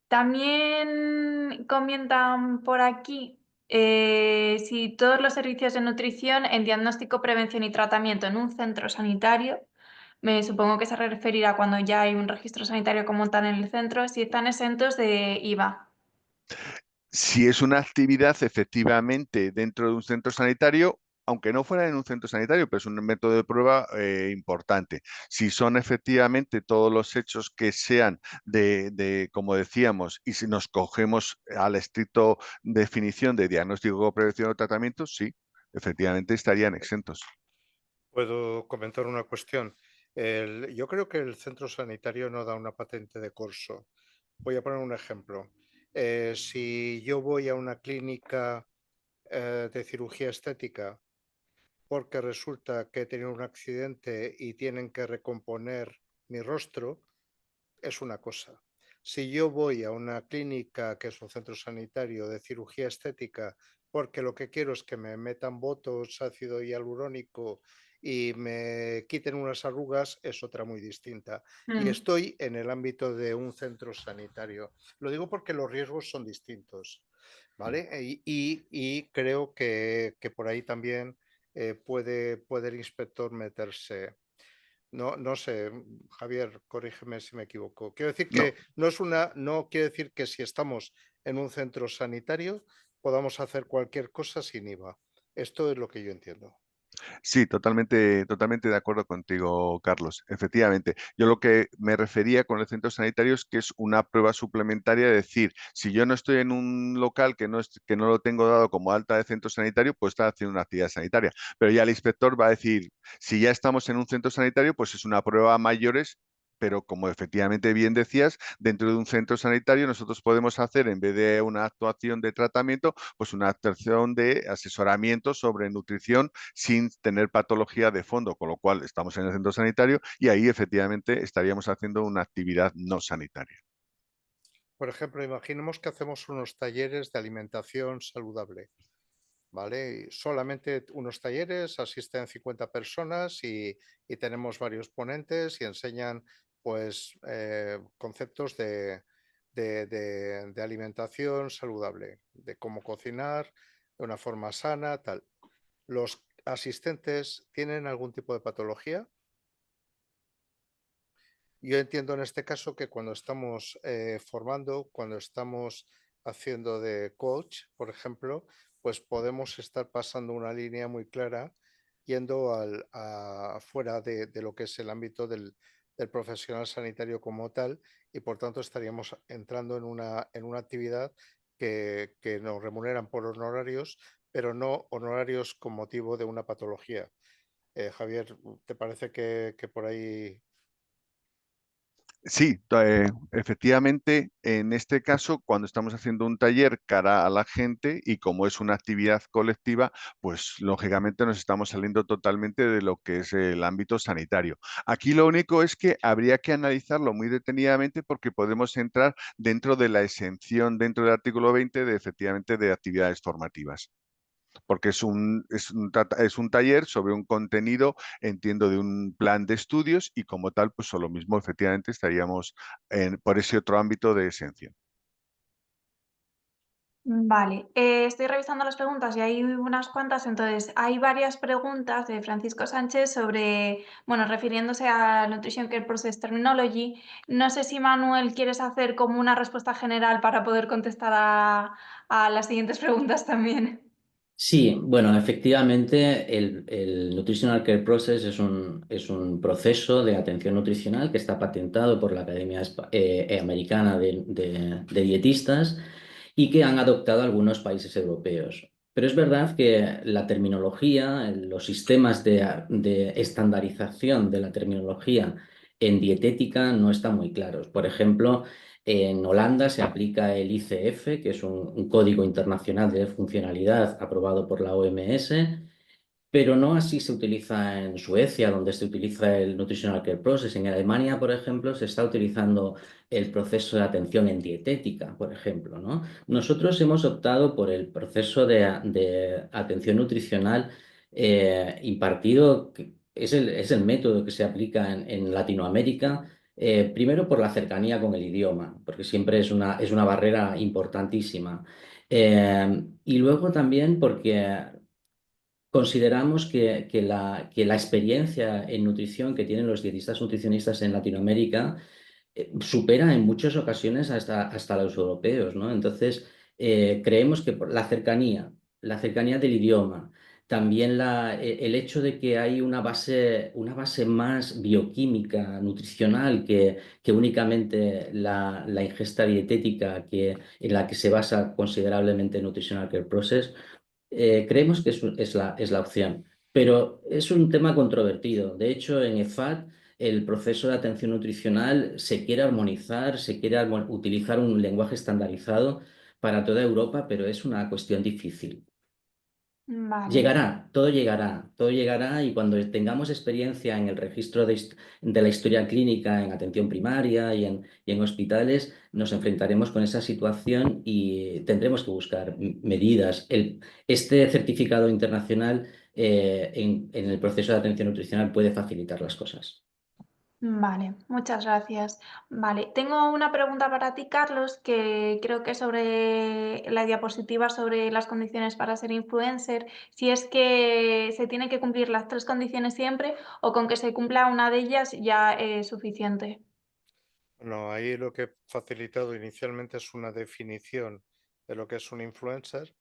También comentan por aquí si todos los servicios de nutrición en diagnóstico, prevención y tratamiento en un centro sanitario, me supongo que se referirá cuando ya hay un registro sanitario como tal en el centro, si están exentos de IVA.
Si es una actividad efectivamente dentro de un centro sanitario, aunque no fuera en un centro sanitario, pero es un método de prueba importante. Si son efectivamente todos los hechos que sean como decíamos, y si nos cogemos a la estricta definición de diagnóstico, prevención o tratamiento, sí, efectivamente estarían exentos.
¿Puedo comentar una cuestión? Yo creo que el centro sanitario no da una patente de corso. Voy a poner un ejemplo. Si yo voy a una clínica de cirugía estética porque resulta que he tenido un accidente y tienen que recomponer mi rostro, es una cosa. Si yo voy a una clínica que es un centro sanitario de cirugía estética porque lo que quiero es que me metan botox, ácido hialurónico y me quiten unas arrugas, es otra muy distinta. Y estoy en el ámbito de un centro sanitario. Lo digo porque los riesgos son distintos, ¿vale? Y creo que por ahí también puede el inspector meterse. No sé, Javier, corrígeme si me equivoco. Quiero decir
No,
que no quiere decir que si estamos en un centro sanitario podamos hacer cualquier cosa sin IVA. Esto es lo que yo entiendo.
sí, totalmente de acuerdo contigo, Carlos. Efectivamente, yo lo que me refería con el centro sanitario es que es una prueba suplementaria, de decir, si yo no estoy en un local que no lo tengo dado como alta de centro sanitario, pues está haciendo una actividad sanitaria. Pero ya el inspector va a decir, si ya estamos en un centro sanitario, pues es una prueba a mayores. Pero como efectivamente bien decías, dentro de un centro sanitario nosotros podemos hacer, en vez de una actuación de tratamiento, pues una actuación de asesoramiento sobre nutrición sin tener patología de fondo, con lo cual estamos en el centro sanitario y ahí efectivamente estaríamos haciendo una actividad no sanitaria.
Por ejemplo, imaginemos que hacemos unos talleres de alimentación saludable, ¿vale? Y solamente unos talleres, asisten 50 personas y tenemos varios ponentes y enseñan pues conceptos de alimentación saludable, de cómo cocinar de una forma sana, tal. ¿Los asistentes tienen algún tipo de patología? Yo entiendo en este caso que cuando estamos formando, cuando estamos haciendo de coach, por ejemplo, pues podemos estar pasando una línea muy clara yendo fuera de lo que es el ámbito del profesional sanitario como tal y por tanto estaríamos entrando en una actividad que nos remuneran por honorarios, pero no honorarios con motivo de una patología. Javier, ¿te parece que por ahí...
Sí, efectivamente, en este caso, cuando estamos haciendo un taller cara a la gente y como es una actividad colectiva, pues lógicamente nos estamos saliendo totalmente de lo que es el ámbito sanitario. Aquí lo único es que habría que analizarlo muy detenidamente porque podemos entrar dentro de la exención, dentro del artículo 20, de efectivamente de actividades formativas. Porque es un taller sobre un contenido, entiendo, de un plan de estudios y como tal, pues lo mismo efectivamente estaríamos por ese otro ámbito de exención.
Vale, estoy revisando las preguntas y hay unas cuantas, entonces hay varias preguntas de Francisco Sánchez sobre, bueno, refiriéndose a Nutrition Care Process Terminology. No sé si Manuel quieres hacer como una respuesta general para poder contestar a las siguientes preguntas también.
Sí, bueno, efectivamente el Nutritional Care Process es un proceso de atención nutricional que está patentado por la Academia Americana de Dietistas y que han adoptado algunos países europeos. Pero es verdad que la terminología, los sistemas de estandarización de la terminología en dietética no están muy claros. Por ejemplo, en Holanda se aplica el ICF, que es un código internacional de funcionalidad aprobado por la OMS, pero no así se utiliza en Suecia, donde se utiliza el Nutritional Care Process. En Alemania, por ejemplo, se está utilizando el proceso de atención en dietética, por ejemplo, ¿no? Nosotros hemos optado por el proceso de atención nutricional impartido, que es el método que se aplica en Latinoamérica. Primero por la cercanía con el idioma, porque siempre es una barrera importantísima. Y luego también porque consideramos que la experiencia en nutrición que tienen los dietistas nutricionistas en Latinoamérica supera en muchas ocasiones hasta los europeos, ¿no? Entonces, creemos que por la cercanía del idioma, también el hecho de que hay una base más bioquímica, nutricional, que únicamente la ingesta dietética en la que se basa considerablemente Nutritional Care Process, creemos que es la opción, pero es un tema controvertido. De hecho, en EFAT el proceso de atención nutricional se quiere armonizar, se quiere utilizar un lenguaje estandarizado para toda Europa, pero es una cuestión difícil.
Vale.
Todo llegará y cuando tengamos experiencia en el registro de la historia clínica en atención primaria y en hospitales, nos enfrentaremos con esa situación y tendremos que buscar medidas. Este certificado internacional en el proceso de atención nutricional puede facilitar las cosas.
Vale, muchas gracias. Vale, tengo una pregunta para ti, Carlos, que creo que es sobre la diapositiva sobre las condiciones para ser influencer. Si es que se tiene que cumplir las 3 condiciones siempre o con que se cumpla una de ellas ya es suficiente.
No, ahí lo que he facilitado inicialmente es una definición de lo que es un influencer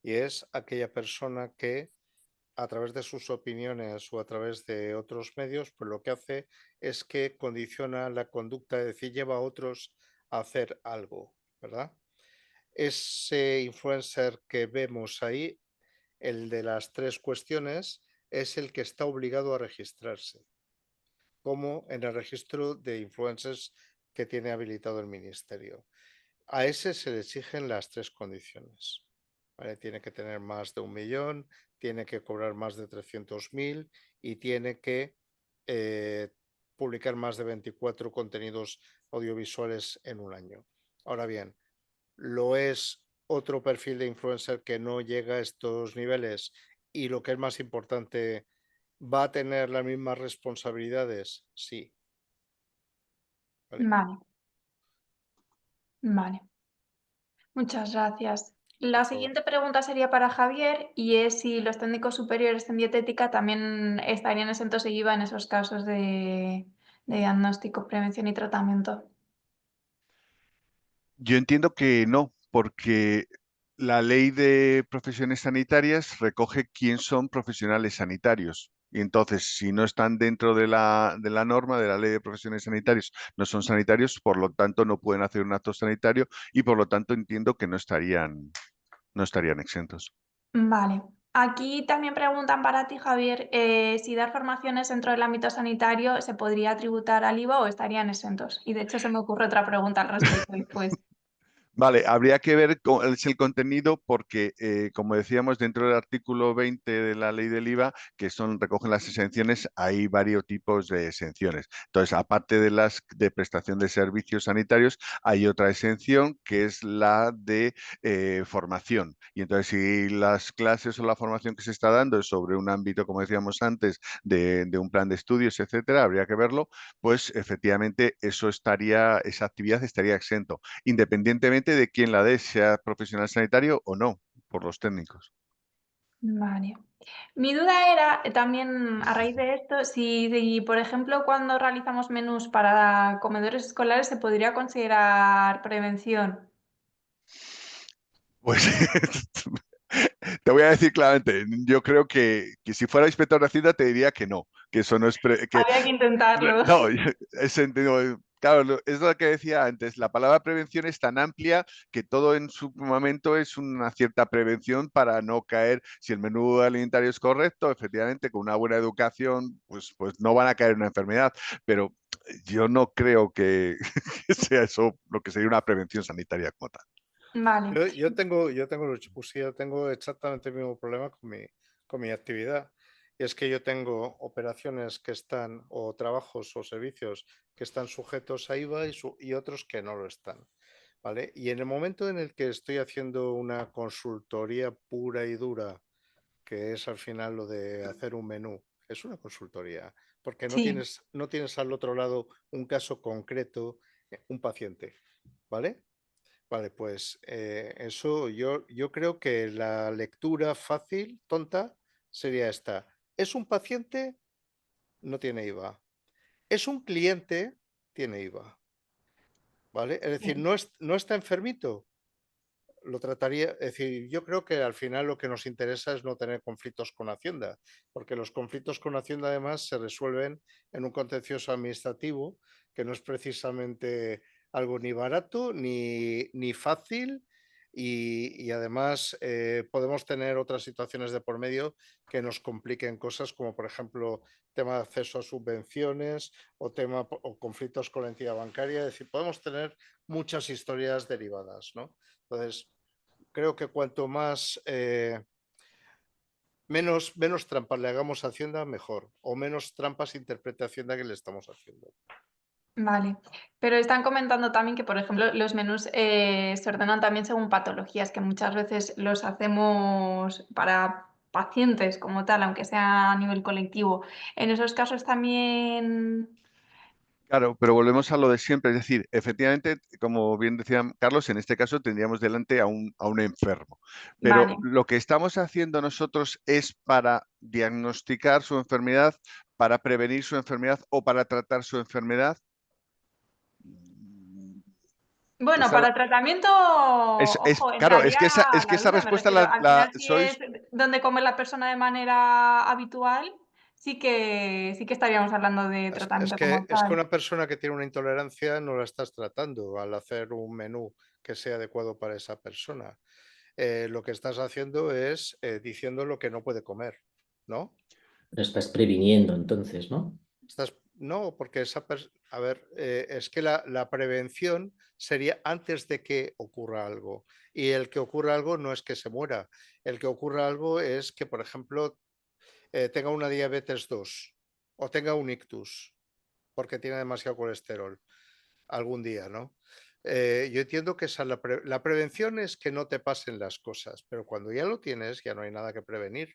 y es aquella persona que a través de sus opiniones o a través de otros medios, pues lo que hace es que condiciona la conducta, es decir, lleva a otros a hacer algo, ¿verdad? Ese influencer que vemos ahí, el de las 3 cuestiones, es el que está obligado a registrarse, como en el registro de influencers que tiene habilitado el ministerio. A ese se le exigen las 3 condiciones. ¿Vale? Tiene que tener más de 1 millón, tiene que cobrar más de 300.000 y tiene que publicar más de 24 contenidos audiovisuales en un año. Ahora bien, lo es otro perfil de influencer que no llega a estos niveles y lo que es más importante, ¿va a tener las mismas responsabilidades? Sí. ¿Vale?
Vale, vale. Muchas gracias. La
Por favor.
siguiente pregunta sería para Javier y es si los técnicos superiores en dietética también estarían exentos de IVA en esos casos de diagnóstico, prevención y tratamiento.
Yo entiendo que no, porque la ley de profesiones sanitarias recoge quién son profesionales sanitarios. Y entonces, si no están dentro de la norma de la ley de profesiones sanitarias, no son sanitarios, por lo tanto no pueden hacer un acto sanitario y por lo tanto entiendo que no estarían exentos.
Vale. Aquí también preguntan para ti, Javier, si dar formaciones dentro del ámbito sanitario se podría tributar al IVA o estarían exentos. Y de hecho se me ocurre otra pregunta al respecto después.
Vale, habría que ver cuál es el contenido porque, como decíamos, dentro del artículo 20 de la ley del IVA, que recogen las exenciones, hay varios tipos de exenciones. Entonces, aparte de las de prestación de servicios sanitarios, hay otra exención que es la de formación. Y entonces, si las clases o la formación que se está dando es sobre un ámbito, como decíamos antes, de un plan de estudios, etcétera, habría que verlo, pues efectivamente esa actividad estaría exento independientemente de quién la dé, sea profesional sanitario o no, por los técnicos.
Vale. Mi duda era también a raíz de esto, si, por ejemplo, cuando realizamos menús para comedores escolares se podría considerar prevención.
Pues te voy a decir claramente, yo creo que si fuera inspector de Hacienda te diría que no, que eso no es...
Habría que intentarlo.
no, claro, es lo que decía antes, la palabra prevención es tan amplia que todo en su momento es una cierta prevención para no caer, si el menú alimentario es correcto, efectivamente, con una buena educación, pues no van a caer en una enfermedad, pero yo no creo que, que sea eso lo que sería una prevención sanitaria como tal.
Vale.
Yo tengo exactamente el mismo problema con mi actividad. Y es que yo tengo operaciones que están, o trabajos o servicios que están sujetos a IVA y otros que no lo están. ¿Vale? Y en el momento en el que estoy haciendo una consultoría pura y dura, que es al final lo de hacer un menú, es una consultoría, porque
Sí,
no tienes al otro lado un caso concreto, un paciente. ¿Vale? Vale, pues eso yo creo que la lectura fácil, tonta, sería esta. ¿Es un paciente? No tiene IVA. ¿Es un cliente? Tiene IVA. ¿Vale? Es decir,
sí.
no está enfermito. Lo trataría, es decir, yo creo que al final lo que nos interesa es no tener conflictos con Hacienda, porque los conflictos con Hacienda además se resuelven en un contencioso administrativo que no es precisamente algo ni barato ni fácil y además podemos tener otras situaciones de por medio que nos compliquen cosas como por ejemplo tema de acceso a subvenciones o conflictos con la entidad bancaria, es decir, podemos tener muchas historias derivadas, ¿no? Entonces, creo que cuanto más menos trampas le hagamos a Hacienda, mejor. O menos trampas interprete Hacienda que le estamos haciendo.
Vale, pero están comentando también que, por ejemplo, los menús se ordenan también según patologías, que muchas veces los hacemos para pacientes como tal, aunque sea a nivel colectivo. En esos casos también...
Claro, pero volvemos a lo de siempre, es decir, efectivamente, como bien decía Carlos, en este caso tendríamos delante a un enfermo, pero
Vale.
lo que estamos haciendo nosotros es para diagnosticar su enfermedad, para prevenir su enfermedad o para tratar su enfermedad.
Bueno,
Esa-
para tratamiento, ojo,
claro,
entraría
es que
la
esa
duda, me
respuesta
refiero. Al final, si
sois.
es donde come la persona de manera habitual, sí que estaríamos hablando de
Es
tratamiento
que,
como
es que
tal.
una persona que tiene una intolerancia no la estás tratando al hacer un menú que sea adecuado para esa persona. Lo que estás haciendo es diciendo lo que no puede comer, ¿no?
Lo estás previniendo entonces, ¿no?
No, porque a ver, es que la prevención sería antes de que ocurra algo. Y el que ocurra algo no es que se muera. El que ocurra algo es que, por ejemplo, tenga una diabetes 2 o tenga un ictus porque tiene demasiado colesterol algún día, ¿no? Yo entiendo que la prevención es que no te pasen las cosas, pero cuando ya lo tienes ya no hay nada que prevenir.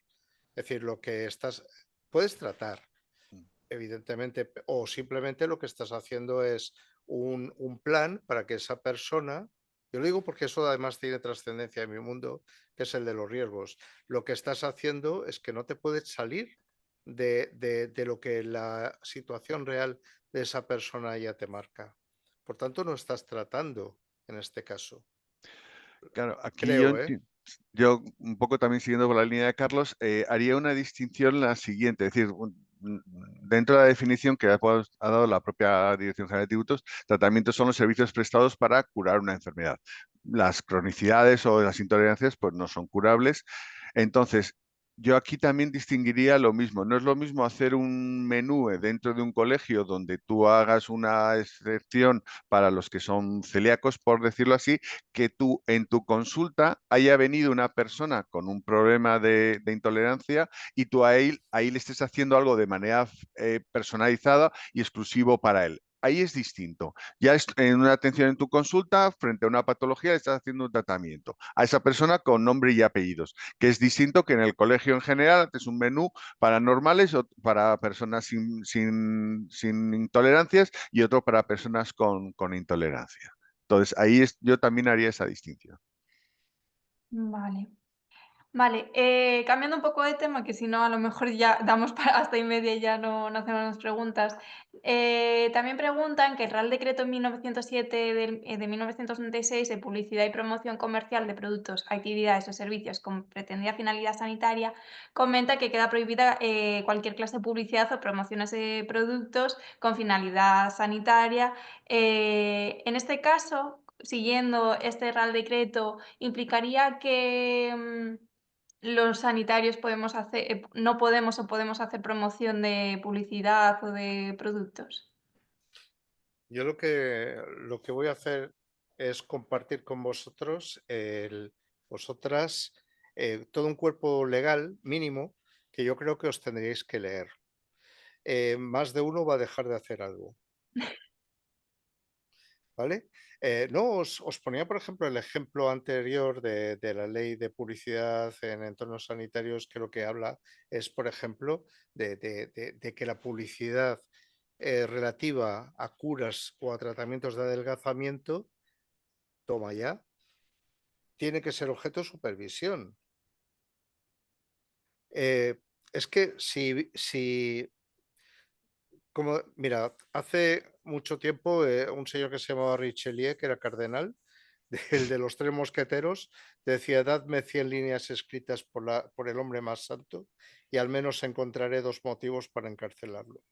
Es decir, lo que puedes tratar, evidentemente, o simplemente lo que estás haciendo es un plan para que esa persona, yo lo digo porque eso además tiene trascendencia en mi mundo, que es el de los riesgos. Lo que estás haciendo es que no te puedes salir de lo que la situación real de esa persona ya te marca. Por tanto, no estás tratando en este caso.
Claro, aquí
Creo, ¿eh?
yo un poco también siguiendo con la línea de Carlos, haría una distinción la siguiente, es decir, dentro de la definición que ha dado la propia Dirección General de Tributos, tratamientos son los servicios prestados para curar una enfermedad. Las cronicidades o las intolerancias pues no son curables. Entonces, yo aquí también distinguiría lo mismo. No es lo mismo hacer un menú dentro de un colegio donde tú hagas una excepción para los que son celíacos, por decirlo así, que tú en tu consulta haya venido una persona con un problema de intolerancia y tú ahí le estés haciendo algo de manera personalizada y exclusivo para él. Ahí es distinto. Ya es en una atención en tu consulta, frente a una patología, le estás haciendo un tratamiento a esa persona con nombre y apellidos, que es distinto que en el colegio en general haces un menú para normales o para personas sin intolerancias y otro para personas con intolerancia. Entonces, yo también haría esa distinción.
Vale. Vale, cambiando un poco de tema, que si no, a lo mejor ya damos hasta y media y ya no hacemos más preguntas. También preguntan que el Real Decreto 1907 de 1996 de publicidad y promoción comercial de productos, actividades o servicios con pretendida finalidad sanitaria comenta que queda prohibida cualquier clase de publicidad o promociones de productos con finalidad sanitaria. En este caso, siguiendo este Real Decreto, implicaría que los sanitarios no podemos o podemos hacer promoción de publicidad o de productos.
Yo lo que voy a hacer es compartir con vosotros, vosotras, todo un cuerpo legal mínimo que yo creo que os tendríais que leer. Más de uno va a dejar de hacer algo, ¿vale? No, os ponía, por ejemplo, el ejemplo anterior de la ley de publicidad en entornos sanitarios, que lo que habla es, por ejemplo, de que la publicidad relativa a curas o a tratamientos de adelgazamiento, toma ya, tiene que ser objeto de supervisión. Es que mira, hace mucho tiempo un señor que se llamaba Richelieu, que era cardenal, el de los tres mosqueteros, decía: dadme 100 líneas escritas por el hombre más santo y al menos encontraré 2 motivos para encarcelarlo.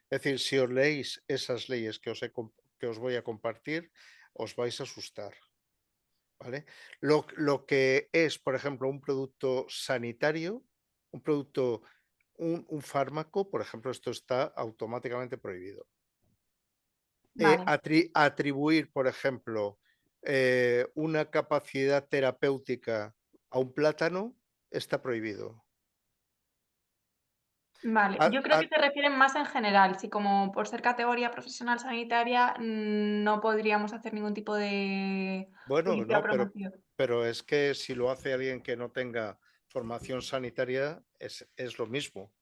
Es decir, si os leéis esas leyes que os voy a compartir, os vais a asustar. ¿Vale? Lo que es, por ejemplo, un producto sanitario, un fármaco, por ejemplo, esto está automáticamente prohibido.
Vale,
Atribuir, por ejemplo, una capacidad terapéutica a un plátano está prohibido.
Vale,
Ah,
yo creo que
ah,
te refieren más en general, si como por ser categoría profesional sanitaria no podríamos hacer ningún tipo de
bueno,
publicidad o
no,
promoción.
pero es que si lo hace alguien que no tenga formación sanitaria, es lo mismo.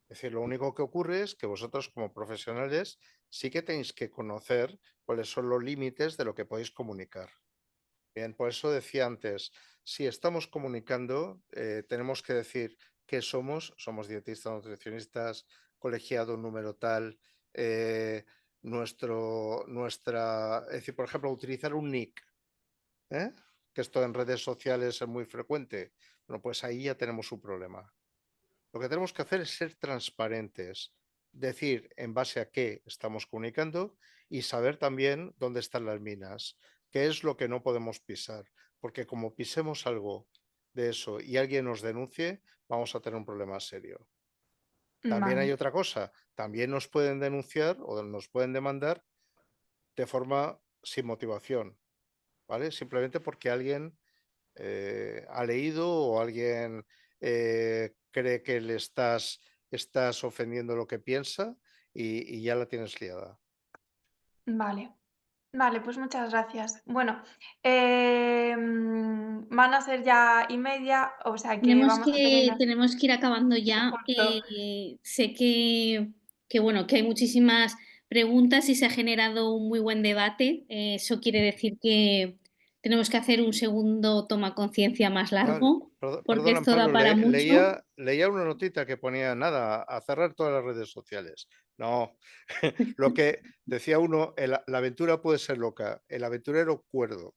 Es decir, lo único que ocurre es que vosotros como profesionales sí que tenéis que conocer cuáles son los límites de lo que podéis comunicar. Bien, por eso decía antes, si estamos comunicando, tenemos que decir qué somos. Somos dietistas, nutricionistas, colegiado número tal, es decir, por ejemplo, utilizar un nick, ¿eh? Que esto en redes sociales es muy frecuente. Bueno, pues ahí ya tenemos un problema. Lo que tenemos que hacer es ser transparentes, decir en base a qué estamos comunicando y saber también dónde están las minas, qué es lo que no podemos pisar, porque como pisemos algo de eso y alguien nos denuncie, vamos a tener un problema serio. También hay
Vale,
otra cosa, también nos pueden denunciar o nos pueden demandar de forma sin motivación, ¿vale? Simplemente porque alguien ha leído o alguien cree que estás ofendiendo lo que piensa y ya la tienes liada.
vale. Vale, pues muchas gracias. Bueno, van a ser ya 1:30, o sea que vamos a terminar
Tenemos que ir acabando ya.
justo.
Sé bueno, que hay muchísimas preguntas y se ha generado un muy buen debate. Eso quiere decir que tenemos que hacer un segundo toma conciencia más
Ah,
largo, porque
perdona,
esto da
Amparo,
para mucho.
leía una notita que ponía nada, a cerrar todas las redes sociales. No, lo que decía uno, la aventura puede ser loca, el aventurero cuerdo.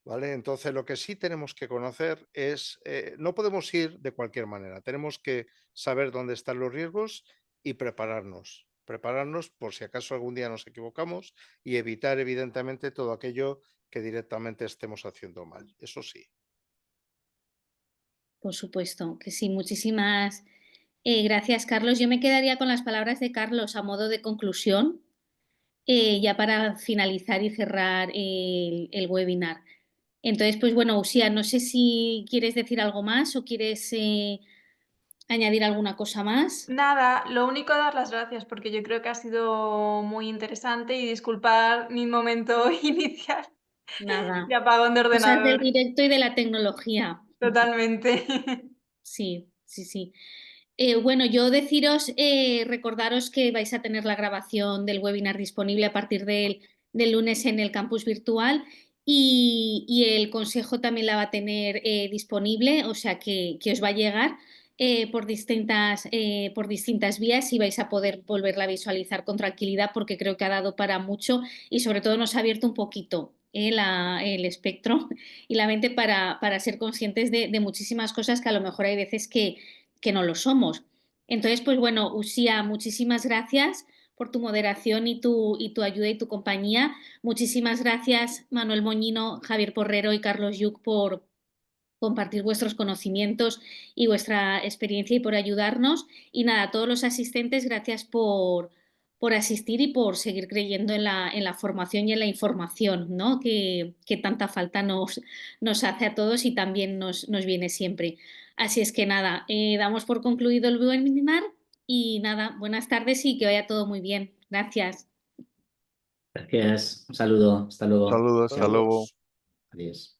¿Vale? Entonces, lo que sí tenemos que conocer es, no podemos ir de cualquier manera, tenemos que saber dónde están los riesgos y prepararnos por si acaso algún día nos equivocamos y evitar, evidentemente, todo aquello que directamente estemos haciendo mal. Eso sí.
Por supuesto, que sí. Muchísimas gracias, Carlos. Yo me quedaría con las palabras de Carlos a modo de conclusión, ya para finalizar y cerrar el webinar. Entonces, pues bueno, Uxía, no sé si quieres decir algo más o quieres añadir alguna cosa más.
Nada, lo único dar las gracias porque yo creo que ha sido muy interesante y disculpar mi momento inicial
Nada,
de apagón de
cosas del
ordenador.
directo y de la tecnología.
Totalmente.
Sí, sí, sí. Bueno, yo deciros, recordaros que vais a tener la grabación del webinar disponible a partir del lunes en el campus virtual y el consejo también la va a tener disponible, o sea que os va a llegar por distintas vías y vais a poder volverla a visualizar con tranquilidad porque creo que ha dado para mucho y sobre todo nos ha abierto un poquito el espectro y la mente para ser conscientes de muchísimas cosas que a lo mejor hay veces que no lo somos. Entonces, pues bueno, Uxía, muchísimas gracias por tu moderación y tu ayuda y tu compañía. Muchísimas gracias, Manuel Moñino, Javier Porrero y Carlos Yuc, por compartir vuestros conocimientos y vuestra experiencia y por ayudarnos. Y nada, a todos los asistentes, gracias por asistir y por seguir creyendo en la formación y en la información, ¿no? Que tanta falta nos hace a todos y también nos viene siempre. Así es que nada, damos por concluido el webinar y nada, buenas tardes y que vaya todo muy bien. Gracias.
Gracias, un saludo, hasta luego.
Saludos, hasta luego.
Saludos.
Adiós.